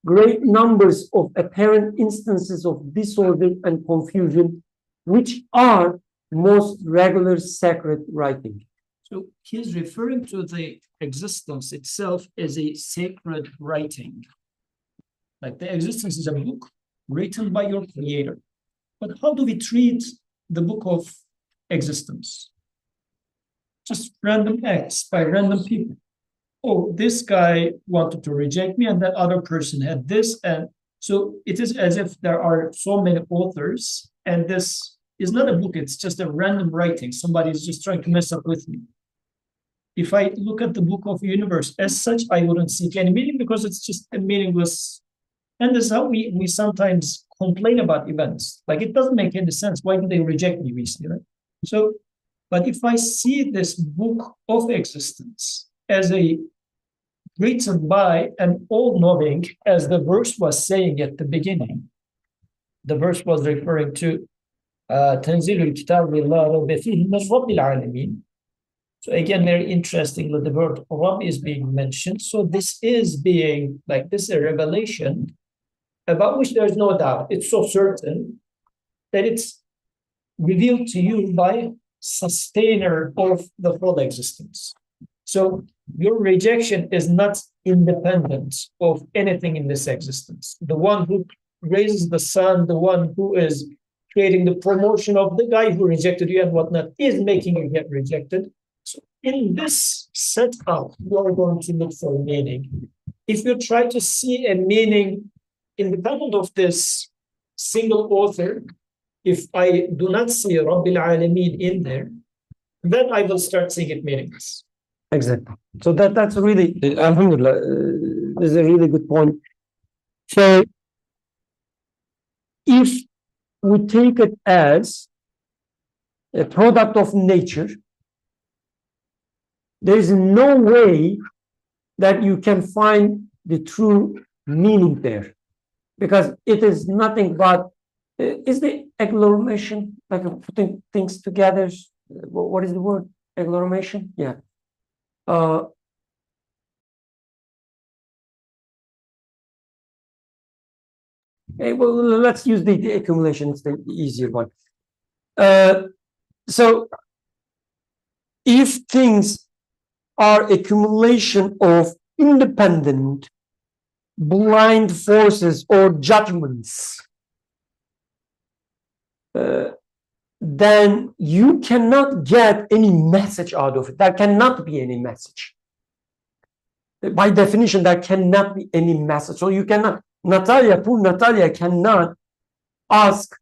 great numbers of apparent instances of disorder and confusion, which are most regular sacred writing. So he's referring to the existence itself as a sacred writing. Like the existence is a book written by your creator. But how do we treat the book of existence? Just random acts by random people. Oh, this guy wanted to reject me, and that other person had this. And so it is as if there are so many authors, and this is not a book, it's just a random writing. Somebody is just trying to mess up with me. If I look at the book of universe as such, I wouldn't seek any meaning because it's just a meaningless. And this is how we sometimes complain about events. Like it doesn't make any sense. Why did they reject me recently? Right? So, but if I see this book of existence as a written by an all-knowing, as the verse was saying at the beginning, the verse was referring to تنزيل الكتاب لا ريب فيه من رب العالمين. So again, very interestingly, the word Rabb is being mentioned. So this is being like this is a revelation about which there is no doubt. It's so certain that it's revealed to you by sustainer of the whole existence. So your rejection is not independent of anything in this existence. The one who raises the sun, the one who is creating the promotion of the guy who rejected you and whatnot, is making you get rejected. So in this setup, you're going to look for meaning. If you try to see a meaning independent of this single author, if I do not see Rabbil Alameen in there, then I will start seeing it meaningless. Exactly. So that's really, alhamdulillah, this is a really good point. So if we take it as a product of nature, there is no way that you can find the true meaning there, because it is nothing but is the agglomeration, like putting things together. What is the word? Agglomeration? Yeah. Well, let's use the accumulation. It's the easier one. So if things are accumulation of independent, blind forces or judgments, then you cannot get any message out of it. There cannot be any message. By definition, there cannot be any message. So you cannot, poor Natalia cannot ask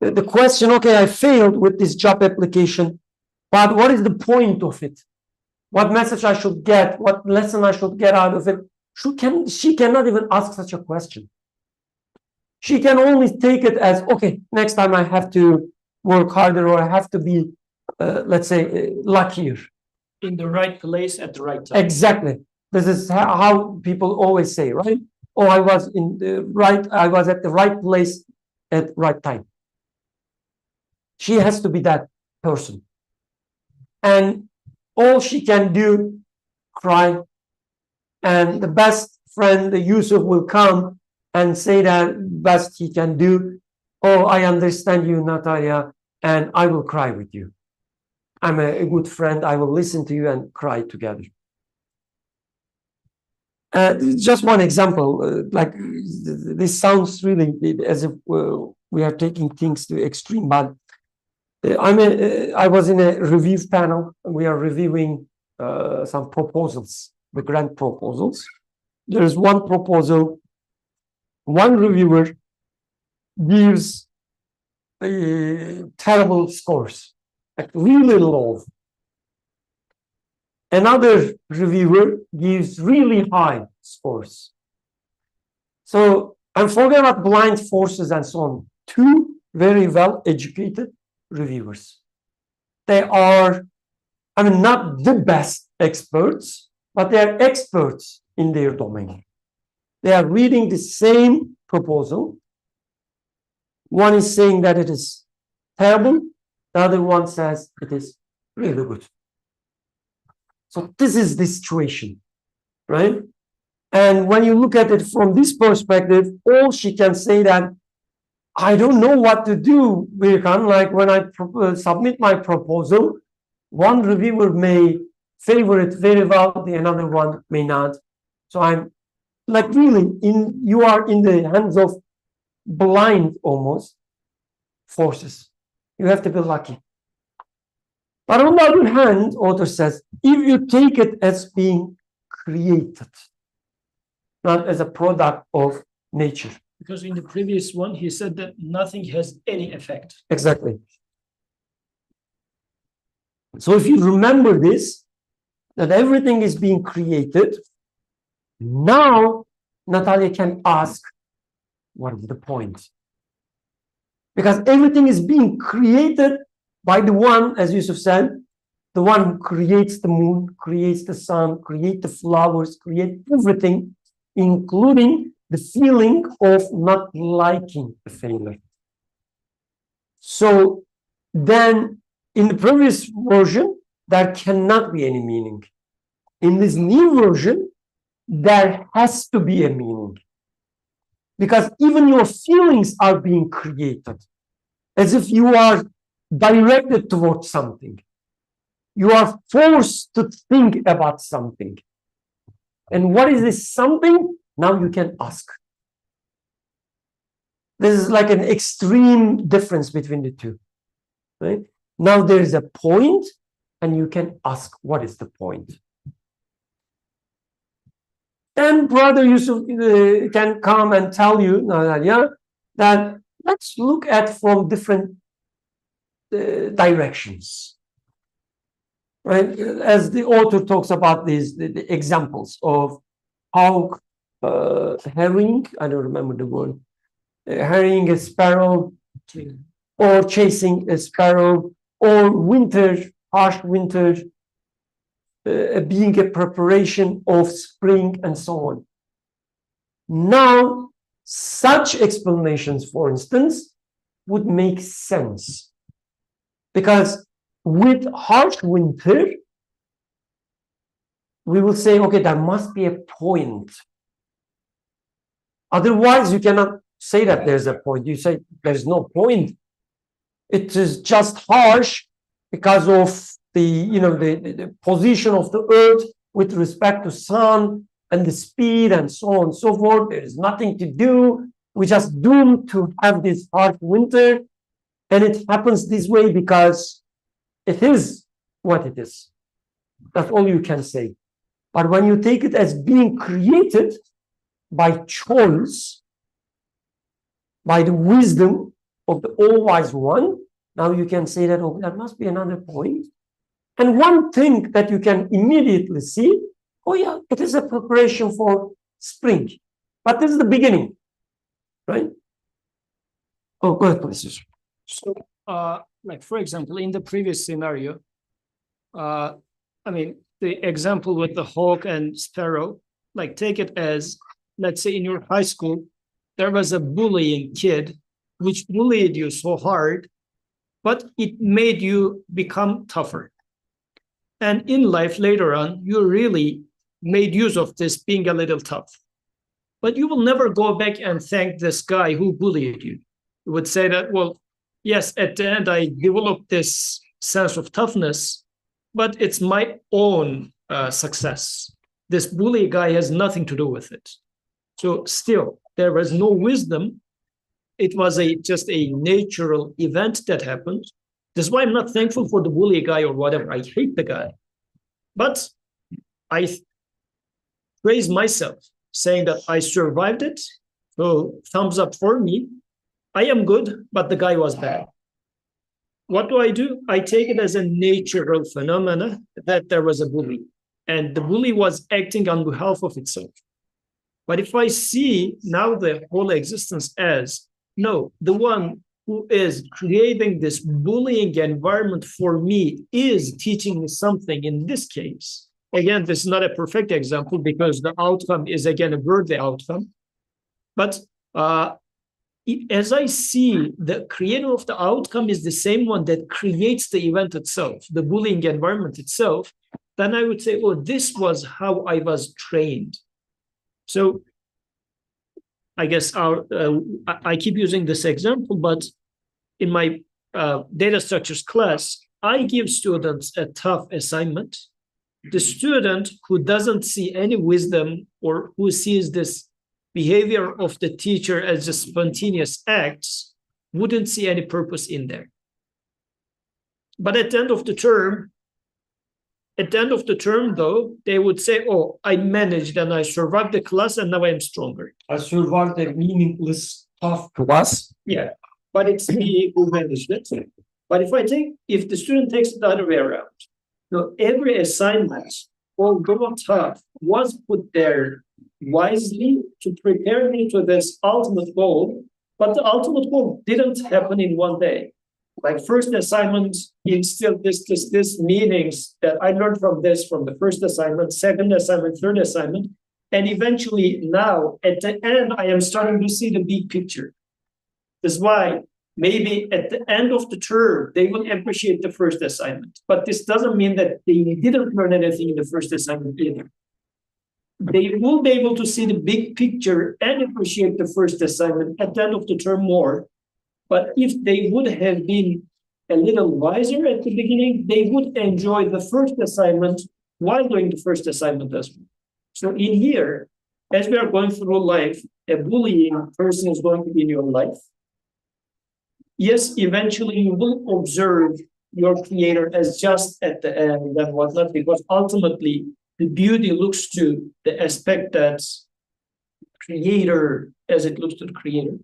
the question, okay, I failed with this job application, but what is the point of it? What message I should get? What lesson I should get out of it? She cannot even ask such a question. She can only take it as, okay, next time I have to work harder, or I have to be, let's say, luckier. In the right place at the right time. Exactly. This is how people always say, right? Oh, I was at the right place at right time. She has to be that person. And all she can do, cry. And the best friend, the Yusuf, will come and say that best he can do. oh, I understand you, Natalia, and I will cry with you. I'm a good friend. I will listen to you and cry together. Just one example, like this sounds really as if we are taking things to extreme, but I was in a review panel. We are reviewing some proposals, the grant proposals. There is one proposal, one reviewer gives terrible scores, like really low. Another reviewer gives really high scores. So I'm forgetting about blind forces and so on. Two very well educated reviewers. They are, I mean, not the best experts, but they are experts in their domain. They are reading the same proposal. One is saying that it is terrible. The other one says it is really good. So this is the situation, right? And when you look at it from this perspective, all she can say that I don't know what to do, Birkan. Like when I submit my proposal, one reviewer may favor it very well, the another one may not. So I'm like really you are in the hands of blind almost forces. You have to be lucky. But on the other hand, author says, if you take it as being created, not as a product of nature. Because in the previous one, he said that nothing has any effect. Exactly. So if you remember this, that everything is being created, now Natalia can ask, what is the point? Because everything is being created by the one, as Yusuf said, the one who creates the moon, creates the sun, creates the flowers, creates everything, including the feeling of not liking the failure. So then in the previous version, there cannot be any meaning. In this new version, there has to be a meaning. Because even your feelings are being created, as if you are directed towards something. You are forced to think about something. And what is this something? Now you can ask. This is like an extreme difference between the two. Right? Now there is a point, and you can ask, what is the point? Then Brother Yusuf can come and tell you, Nadia, that let's look at from different directions. Right? As the author talks about these the examples of how herring, I don't remember the word, herring a sparrow, or chasing a sparrow, or winter, harsh winter, being a preparation of spring, and so on. Now, such explanations, for instance, would make sense. Because with harsh winter, we will say, okay, there must be a point. Otherwise, you cannot say that there's a point. You say there's no point. It is just harsh because of the position of the earth with respect to sun and the speed and so on and so forth. There is nothing to do. We're just doomed to have this harsh winter. And it happens this way because it is what it is. That's all you can say. But when you take it as being created by choice, by the wisdom of the all-wise one, now you can say that, oh, there must be another point. And one thing that you can immediately see, oh yeah, it is a preparation for spring. But this is the beginning, right? Oh, go ahead, please. So, like, for example, in the previous scenario, I mean, the example with the hawk and sparrow, like, take it as, let's say in your high school, there was a bullying kid which bullied you so hard, but it made you become tougher. And in life later on, you really made use of this being a little tough. But you will never go back and thank this guy who bullied you. would say that, well, yes, at the end I developed this sense of toughness, but it's my own success. This bully guy has nothing to do with it. So still, there was no wisdom. It was just a natural event that happened. That's why I'm not thankful for the bully guy or whatever. I hate the guy. But I praise myself, saying that I survived it. So thumbs up for me. I am good, but the guy was bad. What do? I take it as a natural phenomena that there was a bully, and the bully was acting on behalf of itself. But if I see now the whole existence as, no, the one who is creating this bullying environment for me is teaching me something in this case. Again, this is not a perfect example because the outcome is, again, a worldly outcome. But as I see the creator of the outcome is the same one that creates the event itself, the bullying environment itself, then I would say, oh, this was how I was trained. So I guess I keep using this example, but in my data structures class, I give students a tough assignment. The student who doesn't see any wisdom or who sees this behavior of the teacher as just spontaneous acts wouldn't see any purpose in there. But at the end of the term, though, they would say, oh, I managed and I survived the class and now I'm stronger. I survived a meaningless, tough class. Yeah, but it's me who managed it. But if the student takes it the other way around, so every assignment, although tough, was put there wisely to prepare me to this ultimate goal, but the ultimate goal didn't happen in one day. Like first assignment instilled this meanings that I learned from the first assignment, second assignment, third assignment, and eventually now at the end I am starting to see the big picture. That's why maybe at the end of the term they will appreciate the first assignment, but this doesn't mean that they didn't learn anything in the first assignment either. They will be able to see the big picture and appreciate the first assignment at the end of the term more. But if they would have been a little wiser at the beginning, they would enjoy the first assignment while doing the first assignment as well. So in here, as we are going through life, a bullying person is going to be in your life. Yes, eventually you will observe your creator as just at the end and whatnot, because ultimately the beauty looks to the aspect that's creator as it looks to the creator.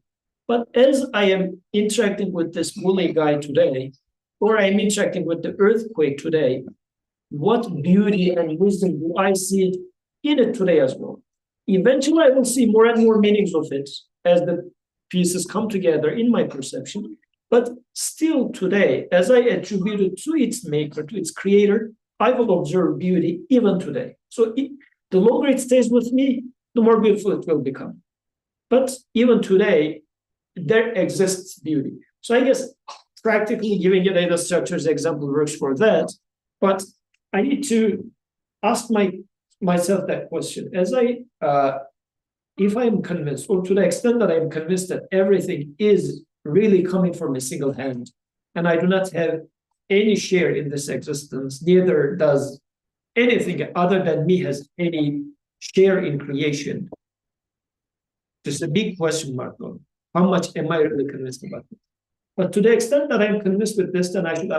But as I am interacting with this bully guy today, or I'm interacting with the earthquake today, what beauty and wisdom do I see in it today as well? Eventually, I will see more and more meanings of it as the pieces come together in my perception. But still today, as I attribute it to its maker, to its creator, I will observe beauty even today. So the longer it stays with me, the more beautiful it will become. But even today, there exists beauty. So I guess practically giving a data structures example works for that. But I need to ask myself that question. If I'm convinced, or to the extent that I'm convinced that everything is really coming from a single hand, and I do not have any share in this existence, neither does anything other than me has any share in creation. Just a big question mark on how much am I really convinced about it? But to the extent that I'm convinced with this, then I should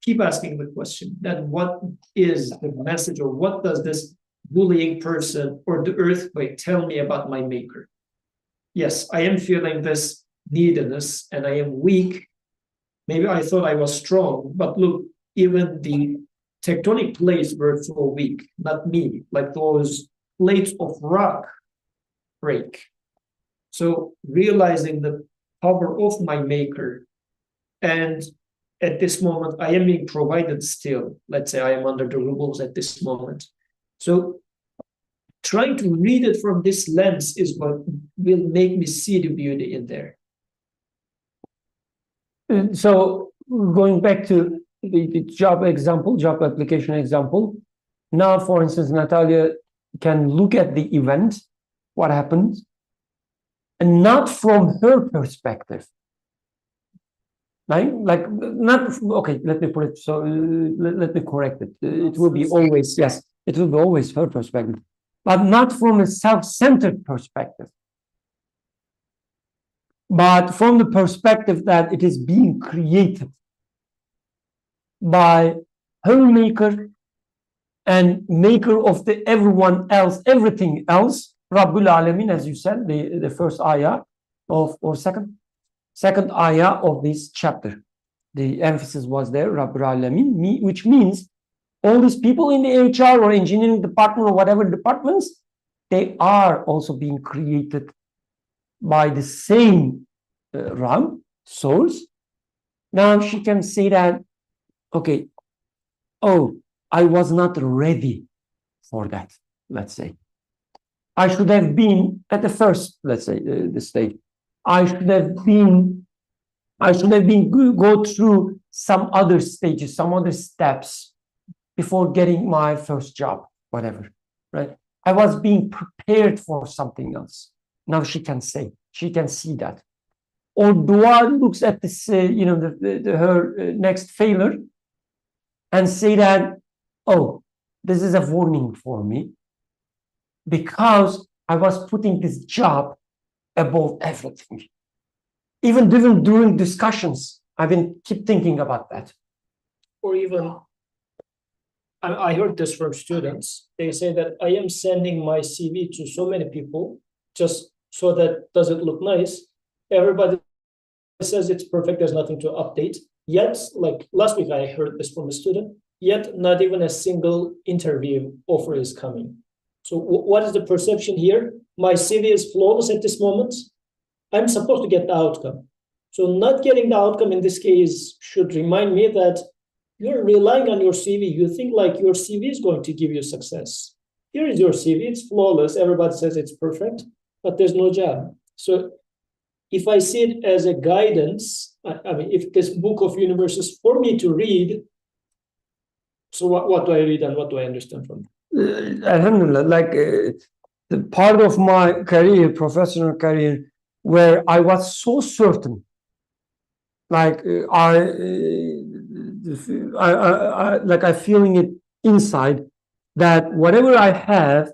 keep asking the question, then what is the message, or what does this bullying person or the earthquake tell me about my maker? Yes, I am feeling this neediness and I am weak. Maybe I thought I was strong, but look, even the tectonic plates were so weak, not me, like those plates of rock break. So realizing the power of my maker, and at this moment, I am being provided still. Let's say I am under the rules at this moment. So trying to read it from this lens is what will make me see the beauty in there. So going back to the job example, job application example, now, for instance, Natalia can look at the event, what happened, and not from her perspective, like not okay. Let me put it so. Let me correct it. It will be always yes. It will be always her perspective, but not from a self-centered perspective, but from the perspective that it is being created by her maker and maker of the everyone else, everything else. Rabbul Alamin, as you said, the first ayah of or second ayah of this chapter. The emphasis was there, Rabbul Alamin, which means all these people in the HR or engineering department or whatever departments, they are also being created by the same Ram, source. Now she can say that, okay, oh, I was not ready for that, let's say. I should have been at the first, let's say, the stage. I should have been go through some other stages, some other steps before getting my first job, whatever, right? I was being prepared for something else. Now she can say, she can see that. Or Dua looks at this, her next failure and say that, oh, this is a warning for me because I was putting this job above everything. Even during discussions, I've been keep thinking about that. Or even, I heard this from students. They say that I am sending my CV to so many people just so that does it look nice. Everybody says it's perfect, there's nothing to update. Yet, like last week, I heard this from a student, yet not even a single interview offer is coming. So what is the perception here? My CV is flawless at this moment. I'm supposed to get the outcome. So not getting the outcome in this case should remind me that you're relying on your CV. You think like your CV is going to give you success. Here is your CV, it's flawless. Everybody says it's perfect, but there's no job. So if I see it as a guidance, I mean, if this book of universe is for me to read, so what do I read and what do I understand from it? Alhamdulillah, the part of my career, professional career, where I was so certain, like I feeling it inside that whatever I have,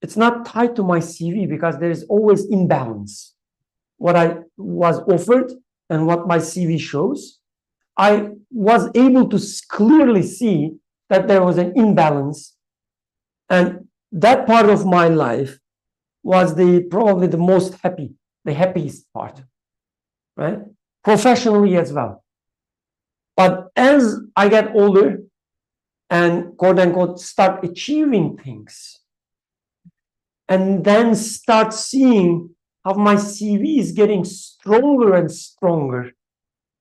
it's not tied to my CV because there is always imbalance. What I was offered and what my CV shows, I was able to clearly see that there was an imbalance, and that part of my life was probably the most happy, the happiest part, right? Professionally as well. But as I get older and quote unquote start achieving things, and then start seeing how my CV is getting stronger and stronger.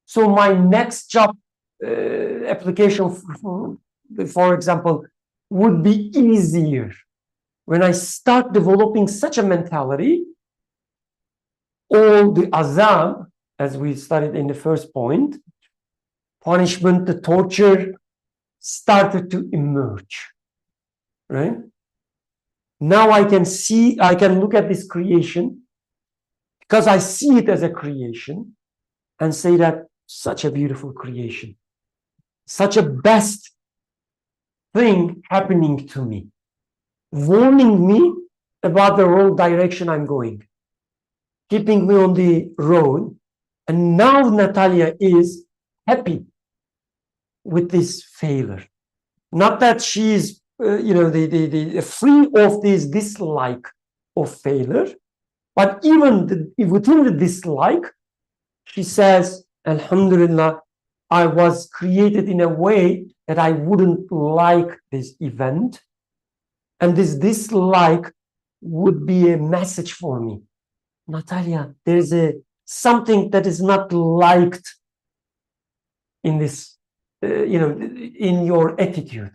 So my next job application, for example, would be easier. When I start developing such a mentality, all the azab, as we studied in the first point, punishment, the torture, started to emerge, right? Now I can see, I can look at this creation because I see it as a creation and say that such a beautiful creation, such a best thing happening to me, warning me about the wrong direction I'm going, keeping me on the road. And now Natalia is happy with this failure. Not that she is, free of this dislike of failure, but even within the dislike, she says, Alhamdulillah, I was created in a way that I wouldn't like this event. And this dislike would be a message for me. Natalia, there's something that is not liked in this, in your attitude.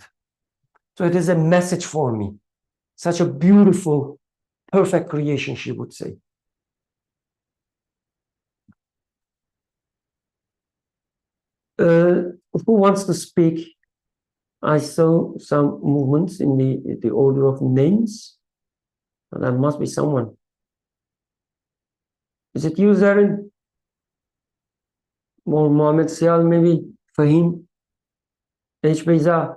So it is a message for me. Such a beautiful, perfect creation, she would say. Who wants to speak? I saw some movements in the order of names. There must be someone. Is it you, Zarin? Or Mohammed Sial, maybe Fahim, H. Beza,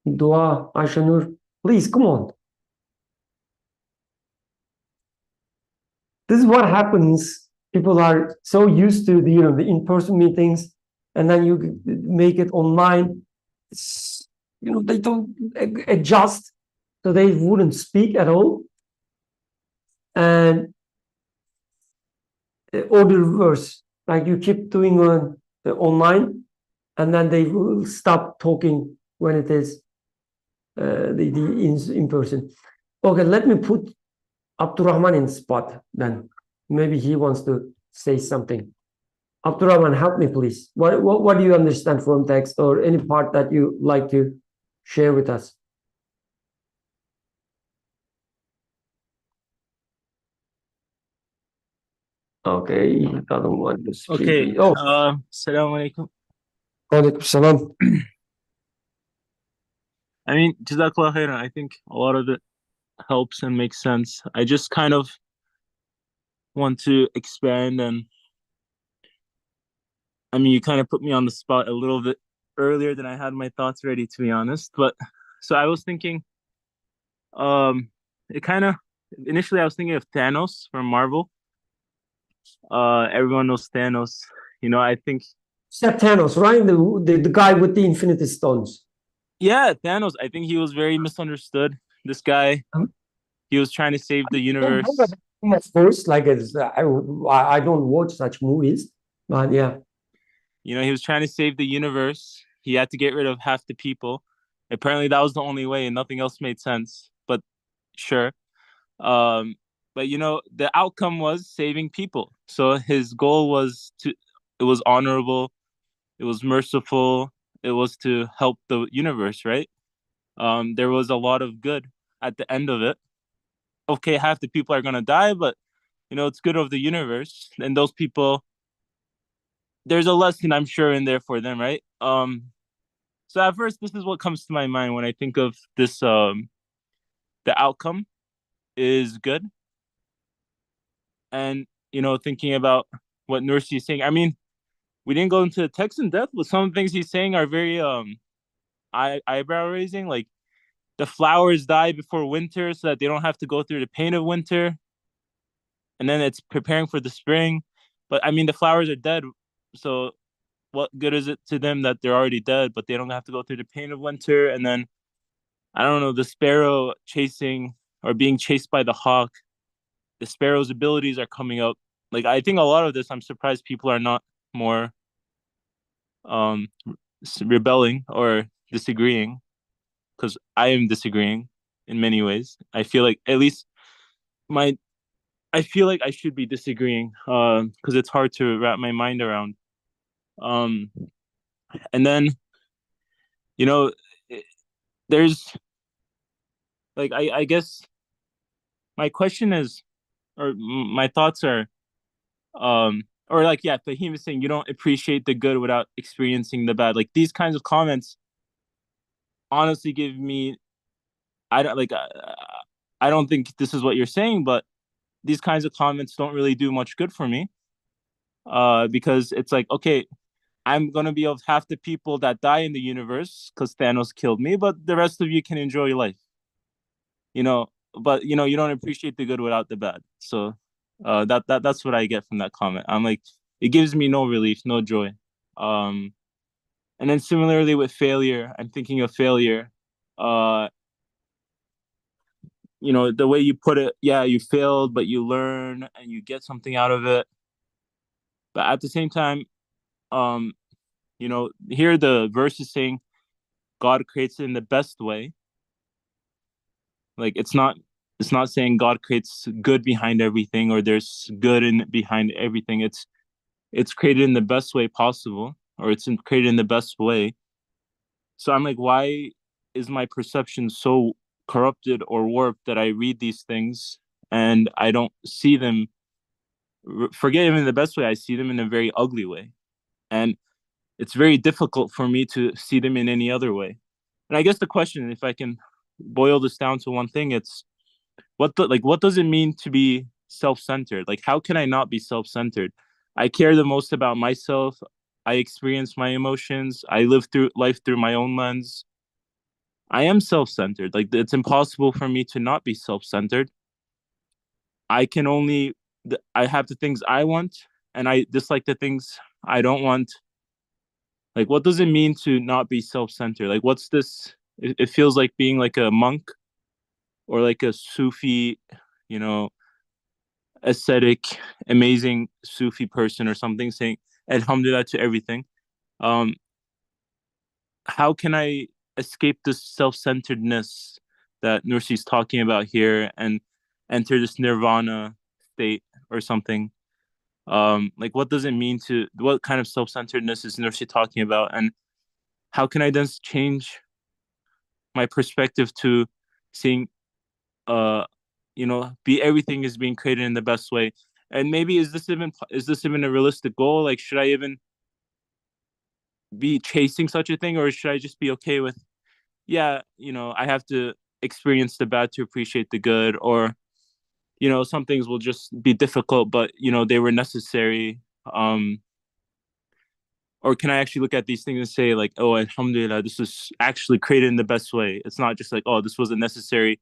Dua, Aishanur. Please, come on. This is what happens. People are so used to the in-person meetings, and then you make it online. They don't adjust, so they wouldn't speak at all. And or the reverse, like you keep doing online, and then they will stop talking when it is in person. Okay, let me put Abdurrahman in spot then. Maybe he wants to say something. Abdurrahman, help me, please. What do you understand from text, or any part that you like to share with us? Okay, he doesn't want to speak. Okay. Oh, Assalamu alaikum. alaikum salam. I mean, Jazakallah khairan. I think a lot of it helps and makes sense. I just kind of want to expand, and I mean, you kind of put me on the spot a little bit earlier than I had my thoughts ready, to be honest. But so I was thinking, it kind of initially I was thinking of Thanos from Marvel. Everyone knows Thanos. I think Except Thanos, right? The guy with the Infinity Stones. yeah, Thanos. I think he was very misunderstood. This guy, he was trying to save the universe. Of course, like I don't watch such movies, but yeah. He was trying to save the universe. He had to get rid of half the people. Apparently, that was the only way, and nothing else made sense. But sure. But the outcome was saving people. So his goal was it was honorable, it was merciful, it was to help the universe, right? There was a lot of good at the end of it. Okay, half the people are gonna die, but it's good of the universe, and those people, there's a lesson I'm sure in there for them, right? So at first, this is what comes to my mind when I think of this. The outcome is good, and thinking about what Nursi is saying. I mean, we didn't go into the text in depth, but some things he's saying are very eyebrow raising. Like the flowers die before winter so that they don't have to go through the pain of winter, and then it's preparing for the spring. But I mean, the flowers are dead, so what good is it to them that they're already dead, but they don't have to go through the pain of winter? And then I don't know, the sparrow chasing or being chased by the hawk, the sparrow's abilities are coming up. Like I think a lot of this, I'm surprised people are not more rebelling or disagreeing, because I am disagreeing in many ways. I feel like at least I feel like I should be disagreeing because it's hard to wrap my mind around. And then there's like I guess my question is, or my thoughts are, or like, yeah, Fahim is saying you don't appreciate the good without experiencing the bad. Like these kinds of comments honestly give me, I don't think this is what you're saying, but these kinds of comments don't really do much good for me. Because it's like, okay, I'm gonna be of half the people that die in the universe because Thanos killed me, but the rest of you can enjoy your life. But you don't appreciate the good without the bad. So that's what I get from that comment. I'm like, it gives me no relief, no joy. And then similarly with failure, I'm thinking of failure. The way you put it, yeah, you failed, but you learn and you get something out of it. But at the same time, here the verse is saying God creates it in the best way. Like it's not saying God creates good behind everything, or there's good in behind everything. It's created in the best way possible, or created in the best way. So I'm like, why is my perception so corrupted or warped that I read these things and I don't see them? Forget them in the best way, I see them in a very ugly way, and it's very difficult for me to see them in any other way. And I guess the question, if I can boil this down to one thing, it's what does it mean to be self-centered? Like, how can I not be self-centered? I care the most about myself. I experience my emotions. I live through life through my own lens. I am self-centered. Like, it's impossible for me to not be self-centered. I can only, I have the things I want, and I dislike the things I don't want. Like, what does it mean to not be self-centered? Like, what's this? It feels like being like a monk or like a Sufi, you know, ascetic, amazing Sufi person or something, saying Alhamdulillah to everything. Um, how can I escape this self-centeredness that Nursi's talking about here and enter this nirvana state or something? Like, what does it mean to, what kind of self-centeredness is Nursi talking about, and how can I then change my perspective to seeing, be everything is being created in the best way? And maybe is this even a realistic goal? Like, should I even be chasing such a thing, or should I just be okay with, yeah, I have to experience the bad to appreciate the good, or some things will just be difficult, but they were necessary. Or can I actually look at these things and say, like, oh, alhamdulillah, this was actually created in the best way. It's not just like, oh, this was a necessary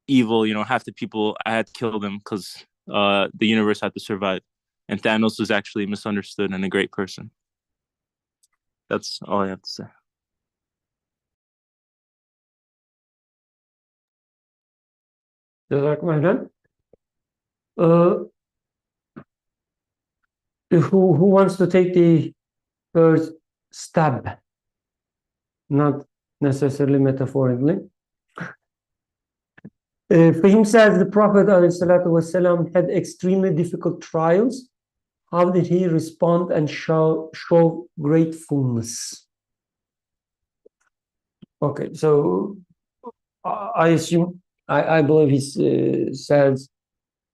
evil, half the people, I had to kill them because the universe had to survive, and Thanos was actually misunderstood and a great person. That's all I have to say. Jazakumullah. Who wants to take the first stab? Not necessarily metaphorically. Fahim says the Prophet ﷺ had extremely difficult trials. How did he respond and show gratefulness? Okay, so I assume, I believe he says,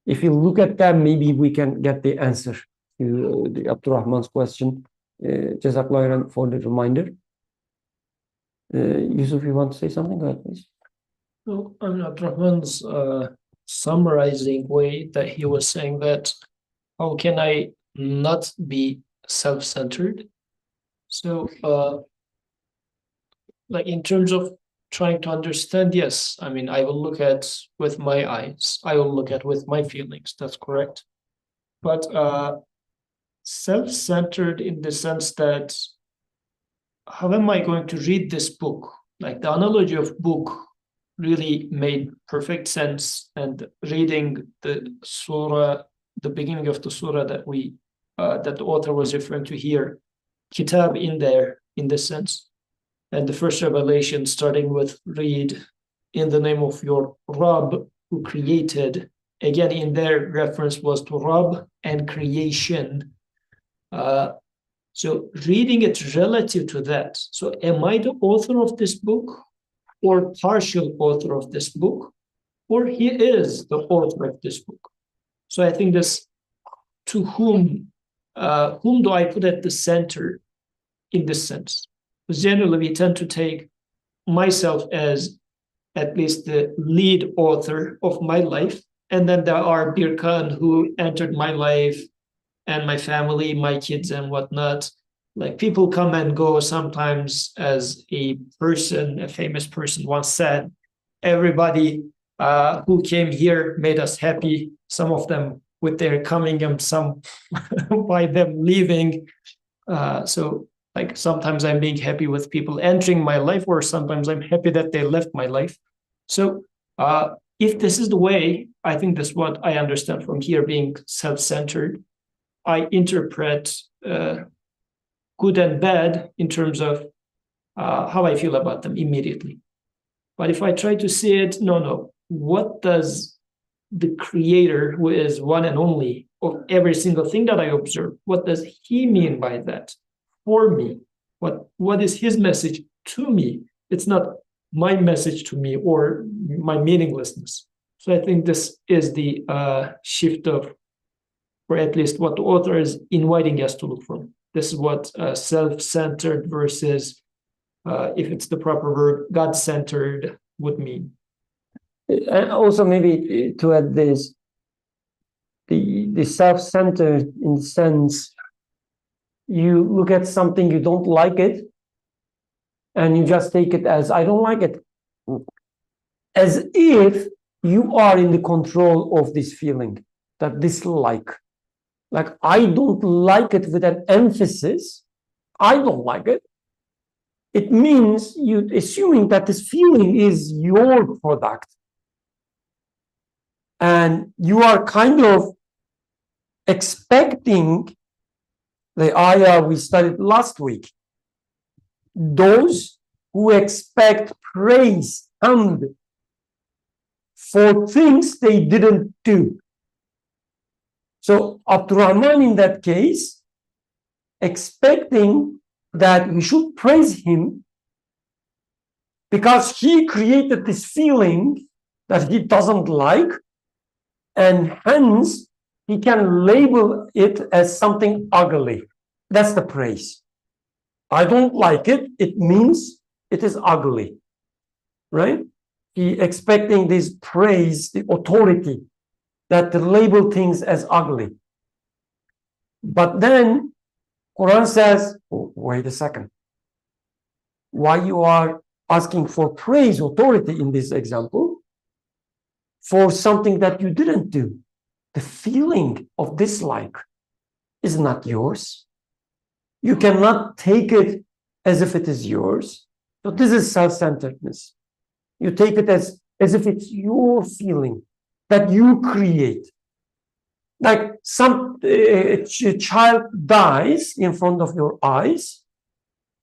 if you look at them, maybe we can get the answer to the Abdurrahman's question. Jazakallah for the reminder. Yusuf, you want to say something? Go ahead, please. So, Abdurrahman's summarizing way that he was saying that, how can I not be self-centered? So, like, in terms of trying to understand, yes, I mean, I will look at with my eyes, I will look at with my feelings, that's correct. But self-centered in the sense that, how am I going to read this book? Like, the analogy of book really made perfect sense, and reading the surah, the beginning of the surah that the author was referring to here, kitab in there, in this sense. And the first revelation starting with read in the name of your Rabb who created. Again, in their reference was to Rabb and creation. So reading it relative to that. So am I the author of this book, or partial author of this book, or he is the author of this book? So I think this, to whom do I put at the center in this sense? Because generally we tend to take myself as at least the lead author of my life, and then there are Birkan who entered my life and my family, my kids and whatnot. Like, people come and go sometimes. As a famous person once said, everybody who came here made us happy, some of them with their coming and some by them leaving. So like, sometimes I'm being happy with people entering my life, or sometimes I'm happy that they left my life. So if this is the way, I think that's what I understand from here, being self-centered. I interpret good and bad in terms of how I feel about them immediately. But if I try to see it, no, what does the creator, who is one and only of every single thing that I observe, what does he mean by that for me? What is his message to me? It's not my message to me or my meaninglessness. So I think this is the shift of, or at least what the author is inviting us to look for. This is what self-centered versus, if it's the proper verb, God-centered would mean. And also, maybe to add this, the self-centered in the sense you look at something, you don't like it, and you just take it as, I don't like it. As if you are in the control of this feeling, that dislike. Like, I don't like it with an emphasis. I don't like it. It means you assuming that this feeling is your product. And you are kind of expecting the ayah we studied last week. Those who expect praise and for things they didn't do. So Abdurrahman in that case, expecting that we should praise him because he created this feeling that he doesn't like, and hence he can label it as something ugly. That's the praise. I don't like it. It means it is ugly, right? He expecting this praise, the authority that label things as ugly. But then Quran says, oh, wait a second. Why you are asking for praise, authority in this example, for something that you didn't do? The feeling of dislike is not yours. You cannot take it as if it is yours. So this is self-centeredness. You take it as if it's your feeling that you create. Like a child dies in front of your eyes,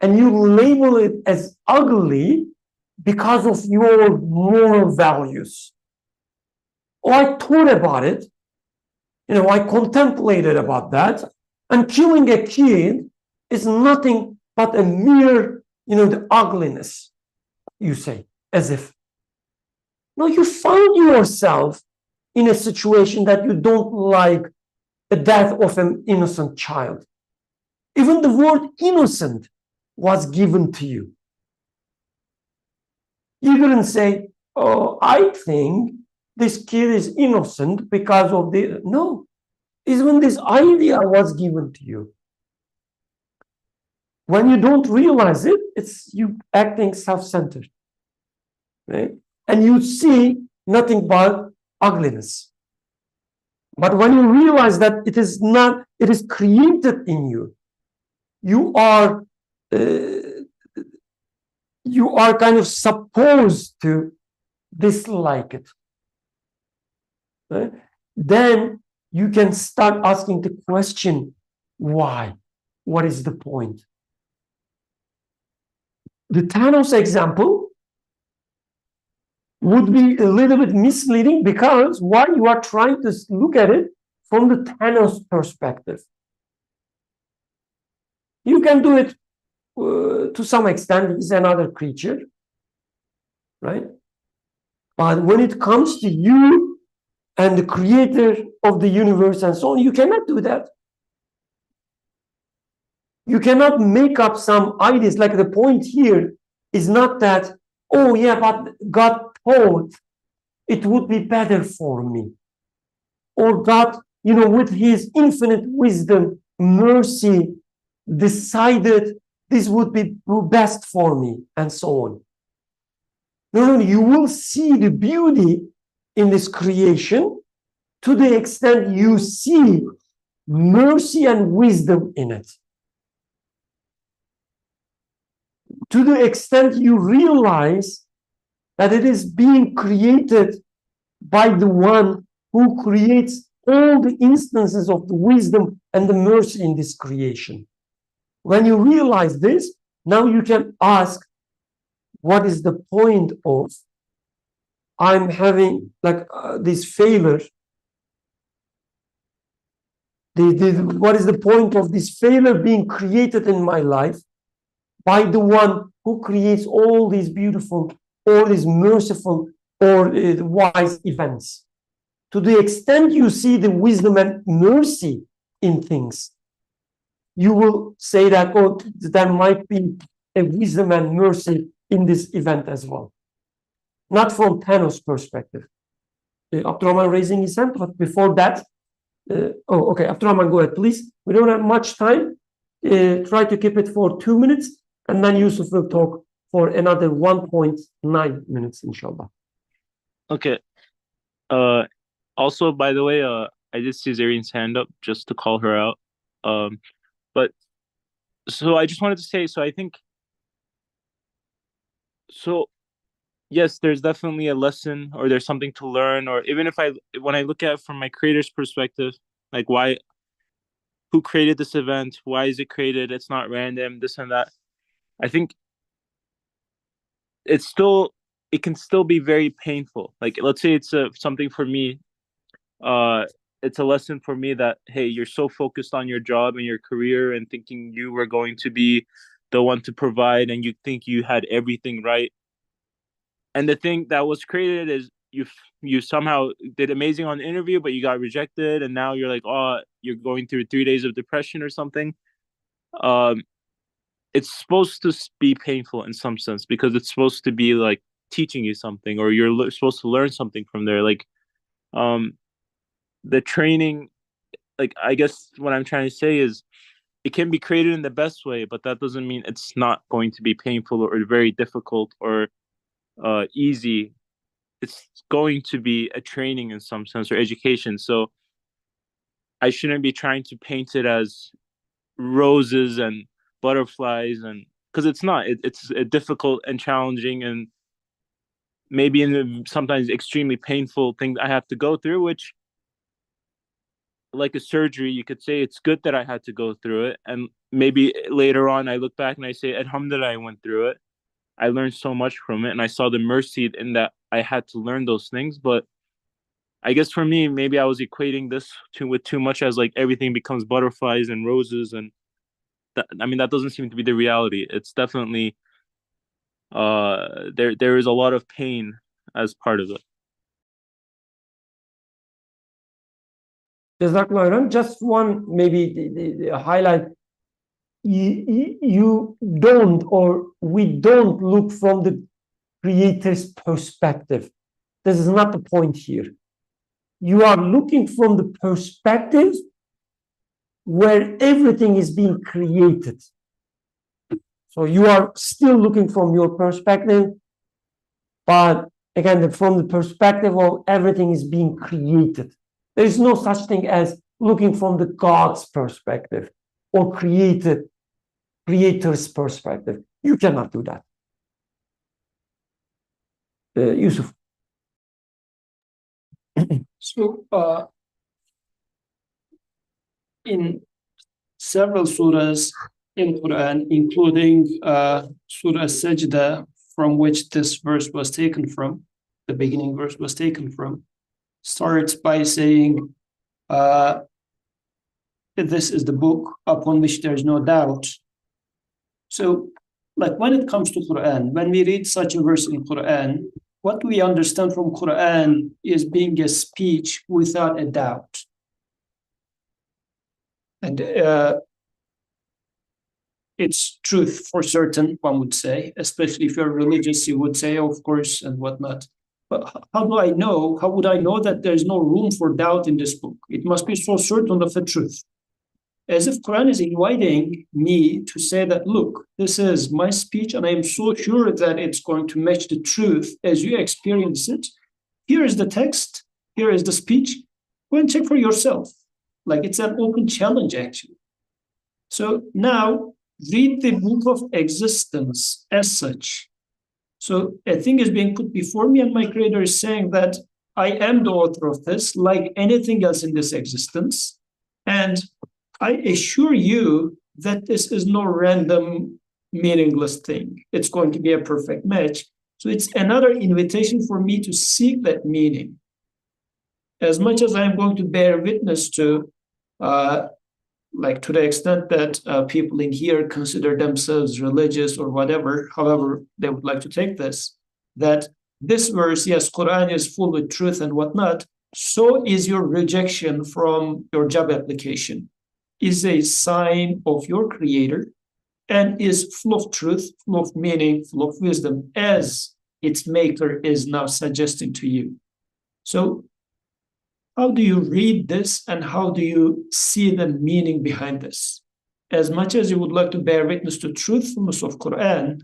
and you label it as ugly because of your moral values. Oh, I thought about it. I contemplated about that. And killing a kid is nothing but a mere, the ugliness, you say, as if. No, you found yourself in a situation that you don't like the death of an innocent child. Even the word innocent was given to you. You didn't say, oh, I think this kid is innocent because of the... No, even this idea was given to you. When you don't realize it, it's you acting self-centered, right? And you see nothing but ugliness. But when you realize that it is not, it is created in you, you are kind of supposed to dislike it. Right? Then you can start asking the question, why? What is the point? The Thanos example would be a little bit misleading because why you are trying to look at it from the Thanos perspective. You can do it to some extent. It's another creature, right? But when it comes to you and the creator of the universe and so on, you cannot do that. You cannot make up some ideas. Like the point here is not that, oh yeah, but God thought it would be better for me. Or God, with his infinite wisdom, mercy, decided this would be best for me, and so on. No, you will see the beauty in this creation to the extent you see mercy and wisdom in it. To the extent you realize that it is being created by the one who creates all the instances of the wisdom and the mercy in this creation. When you realize this, now you can ask, what is the point of I'm having this failure? What is the point of this failure being created in my life by the one who creates all these beautiful, all these merciful or wise events? To the extent you see the wisdom and mercy in things, you will say that, oh, there might be a wisdom and mercy in this event as well. Not from Thanos' perspective. Abdurrahman raising his hand, but before that, okay, Abdurrahman, go ahead, please. We don't have much time. try to keep it for 2 minutes, and then Yusuf will talk for another 1.9 minutes, inshallah. Okay. Also, by the way, I did see Zarian's hand up just to call her out. But so I just wanted to say, so I think, so yes, there's definitely a lesson, or there's something to learn, or even if when I look at it from my creator's perspective, like who created this event? Why is it created? It's not random, this and that. I think it can still be very painful. Like, let's say it's something for me. It's a lesson for me that, hey, you're so focused on your job and your career and thinking you were going to be the one to provide, and you think you had everything right. And the thing that was created is you somehow did amazing on the interview, but you got rejected, and now you're like, oh, you're going through 3 days of depression or something. It's supposed to be painful in some sense, because it's supposed to be like teaching you something, or you're supposed to learn something from there. Like, the training, like, I guess what I'm trying to say is, it can be created in the best way, but that doesn't mean it's not going to be painful or very difficult or easy. It's going to be a training in some sense, or education. So I shouldn't be trying to paint it as roses and butterflies, and because it's not. It's a difficult and challenging, and maybe sometimes extremely painful thing I have to go through, which, like a surgery, you could say it's good that I had to go through it. And maybe later on I look back and I say, Alhamdulillah, I went through it. I learned so much from it, and I saw the mercy in that I had to learn those things. But I guess for me, maybe I was equating this with too much, as like everything becomes butterflies and roses, and that doesn't seem to be the reality. It's definitely there is a lot of pain as part of it. Jazakallah. Just one, maybe the highlight. You don't, or we don't look from the creator's perspective. This is not the point here. You are looking from the perspective where everything is being created. So you are still looking from your perspective, but again, from the perspective of everything is being created. There is no such thing as looking from the God's perspective or creator's perspective. You cannot do that. Yusuf. So, in several surahs in Quran, including Surah Sajda, from which this verse was taken from, the beginning verse was taken from, starts by saying, this is the book upon which there is no doubt. So, like, when it comes to Quran, when we read such a verse in Quran, what we understand from Quran is being a speech without a doubt. And it's truth for certain, one would say, especially if you're religious, you would say, of course, and whatnot. But how do I know? How would I know that there's no room for doubt in this book? It must be so certain of the truth. As if Quran is inviting me to say that, look, this is my speech, and I am so sure that it's going to match the truth as you experience it. Here is the text. Here is the speech. Go and check for yourself. Like, it's an open challenge, actually. So now, read the book of existence as such. So a thing is being put before me, and my creator is saying that I am the author of this, like anything else in this existence. And I assure you that this is no random, meaningless thing. It's going to be a perfect match. So it's another invitation for me to seek that meaning. As much as I'm going to bear witness to, like, to the extent that people in here consider themselves religious or whatever, however they would like to take this, that this verse, yes, Quran is full with truth and whatnot, so is your rejection from your job application, is a sign of your creator, and is full of truth, full of meaning, full of wisdom, as its maker is now suggesting to you. So how do you read this, and how do you see the meaning behind this? as much as you would like to bear witness to truthfulness of Quran,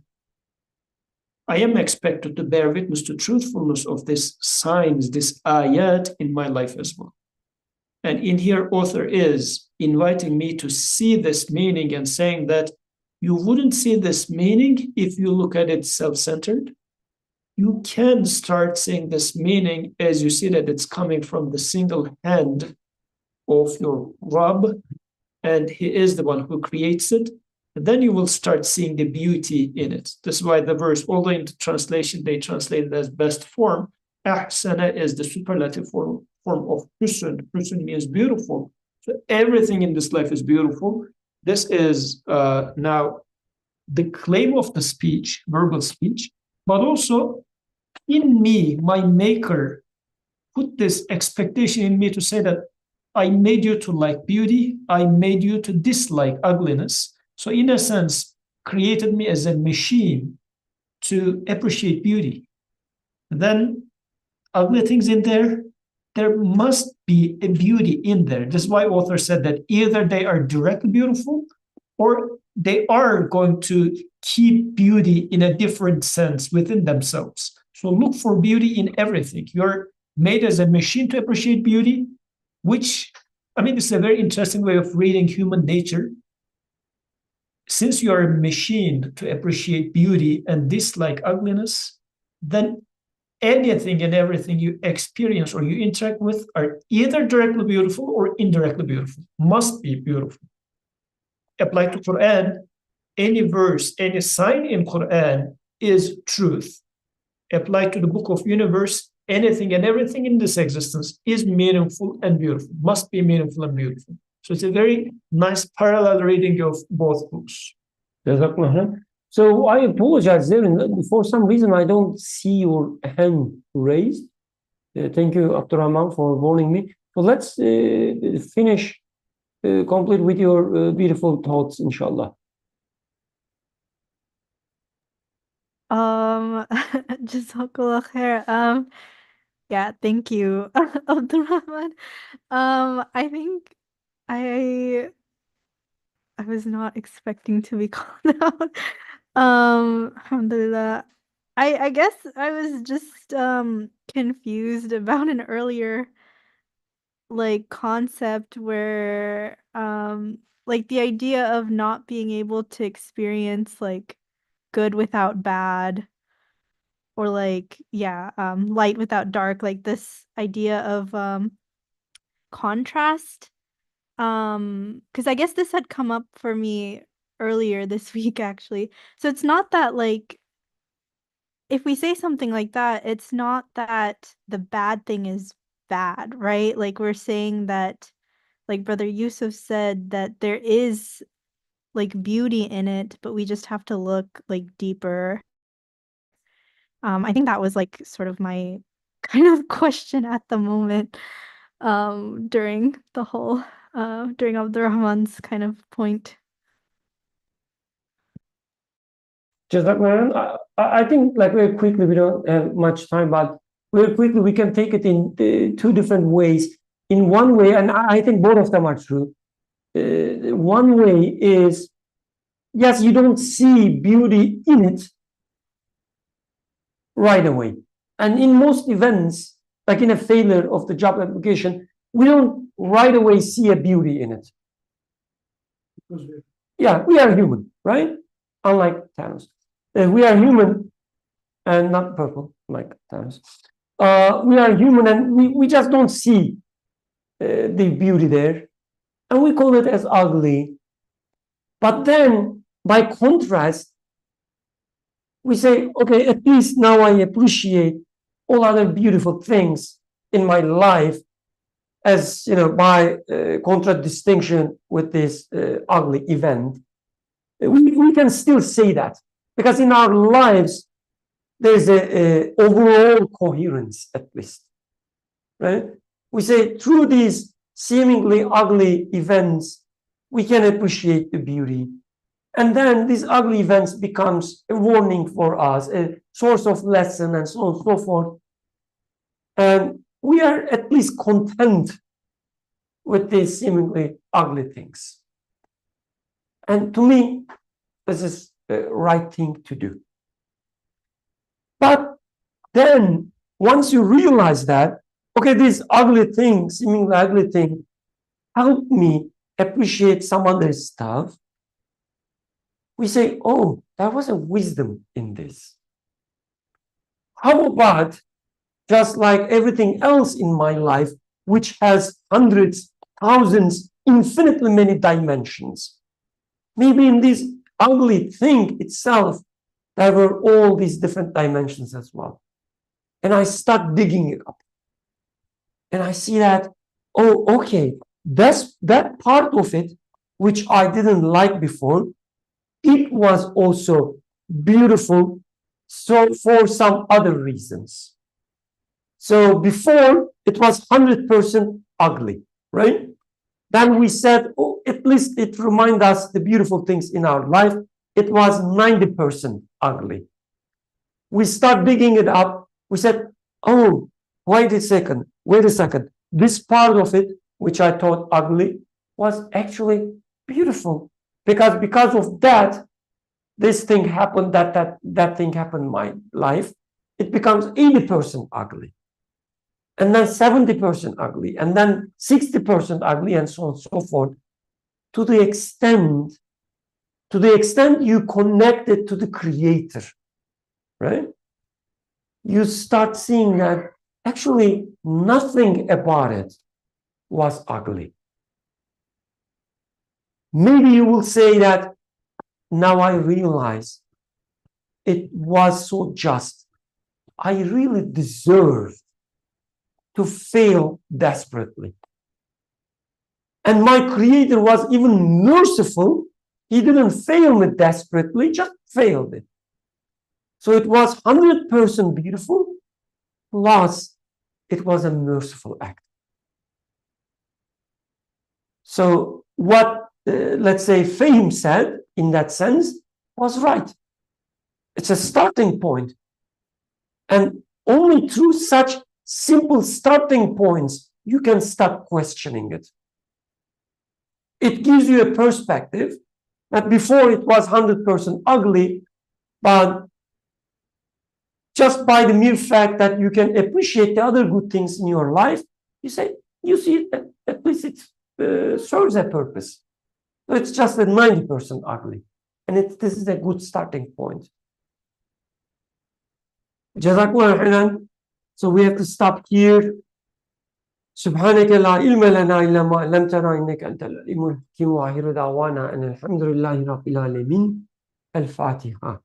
I am expected to bear witness to truthfulness of this signs, this ayat in my life as well. And in here, author is inviting me to see this meaning and saying that you wouldn't see this meaning if you look at it self-centered. You can start seeing this meaning as you see that it's coming from the single hand of your Rabb, and he is the one who creates it. And then you will start seeing the beauty in it. This is why the verse, although in the translation they translate it as best form, ahsana is the superlative form of husn. Husn means beautiful. So everything in this life is beautiful. This is now the claim of the speech, verbal speech, but also in me, my maker put this expectation in me to say that I made you to like beauty, I made you to dislike ugliness. So in a sense, created me as a machine to appreciate beauty. Then ugly things in there must be a beauty in there. This is why author said that either they are directly beautiful or they are going to keep beauty in a different sense within themselves. So look for beauty in everything. You're made as a machine to appreciate beauty, which, I mean, it's a very interesting way of reading human nature. Since you are a machine to appreciate beauty and dislike ugliness, then anything and everything you experience or you interact with are either directly beautiful or indirectly beautiful, must be beautiful. Applied to Quran, any verse, any sign in Quran is truth. Applied to the book of universe, anything and everything in this existence is meaningful and beautiful, must be meaningful and beautiful. So it's a very nice parallel reading of both books. So I apologize there. For some reason, I don't see your hand raised. Thank you, Abdurrahman, for warning me. So let's finish, complete with your beautiful thoughts, inshallah. Jazakallah khair. Yeah, thank you, Abdurrahman. I think I was not expecting to be called out. Alhamdulillah. I guess I was just confused about an earlier like concept where like the idea of not being able to experience like good without bad, or like light without dark, like this idea of contrast. Because I guess this had come up for me earlier this week actually. So it's not that like if we say something like that, it's not that the bad thing is bad, right? Like we're saying that, like Brother Yusuf said, that there is like beauty in it, but we just have to look like deeper. I think that was like sort of my kind of question at the moment, during the whole during Abdurrahman's kind of point. I think, like, very quickly, we don't have much time, but very quickly we can take it in two different ways. In one way, and I think both of them are true. One way is, yes, you don't see beauty in it right away. And in most events, like in a failure of the job application, we don't right away see a beauty in it. Yeah, we are human, right? Unlike Thanos. We are human and not purple, like Thanos. We are human and we just don't see the beauty there. And we call it as ugly. But then, by contrast, we say, okay, at least now I appreciate all other beautiful things in my life, as you know, by contradistinction with this ugly event. We can still say that, because in our lives there's a overall coherence, at least, right? We say through these seemingly ugly events we can appreciate the beauty. And then these ugly events becomes a warning for us, a source of lesson, and so on and so forth. And we are at least content with these seemingly ugly things. And to me, this is the right thing to do. But then once you realize that, okay, this ugly thing, seemingly ugly thing, help me appreciate some other stuff, we say, oh, there was a wisdom in this. How about just like everything else in my life, which has hundreds, thousands, infinitely many dimensions? Maybe in this ugly thing itself, there were all these different dimensions as well. And I start digging it up. And I see that, oh, okay, that part of it, which I didn't like before, it was also beautiful, so for some other reasons. So before, it was 100% ugly, right? Then we said, oh, at least it reminds us the beautiful things in our life. It was 90% ugly. We start digging it up. We said, oh, wait a second. This part of it, which I thought ugly, was actually beautiful. Because of that, this thing happened, that thing happened in my life. It becomes 80% ugly. And then 70% ugly, and then 60% ugly, and so on and so forth, to the extent you connect it to the Creator, right? You start seeing that actually nothing about it was ugly. Maybe you will say that, now I realize it was so just. I really deserved to fail desperately. And my Creator was even merciful. He didn't fail me desperately, just failed it. So it was 100% beautiful, plus it was a merciful act. So what, let's say, Fahim said in that sense was right. It's a starting point. And only through such simple starting points, you can start questioning it. It gives you a perspective that before it was 100% ugly, but just by the mere fact that you can appreciate the other good things in your life, you see, at least it serves a purpose. So it's just a 90% ugly. And this is a good starting point. Jazakallah khairan. So we have to stop here. سبحانك لا علم لنا إلا ما علمتنا إنك أنت العليم الحكيم وآخر دعوانا أن الحمد لله رب العالمين. الفاتحة.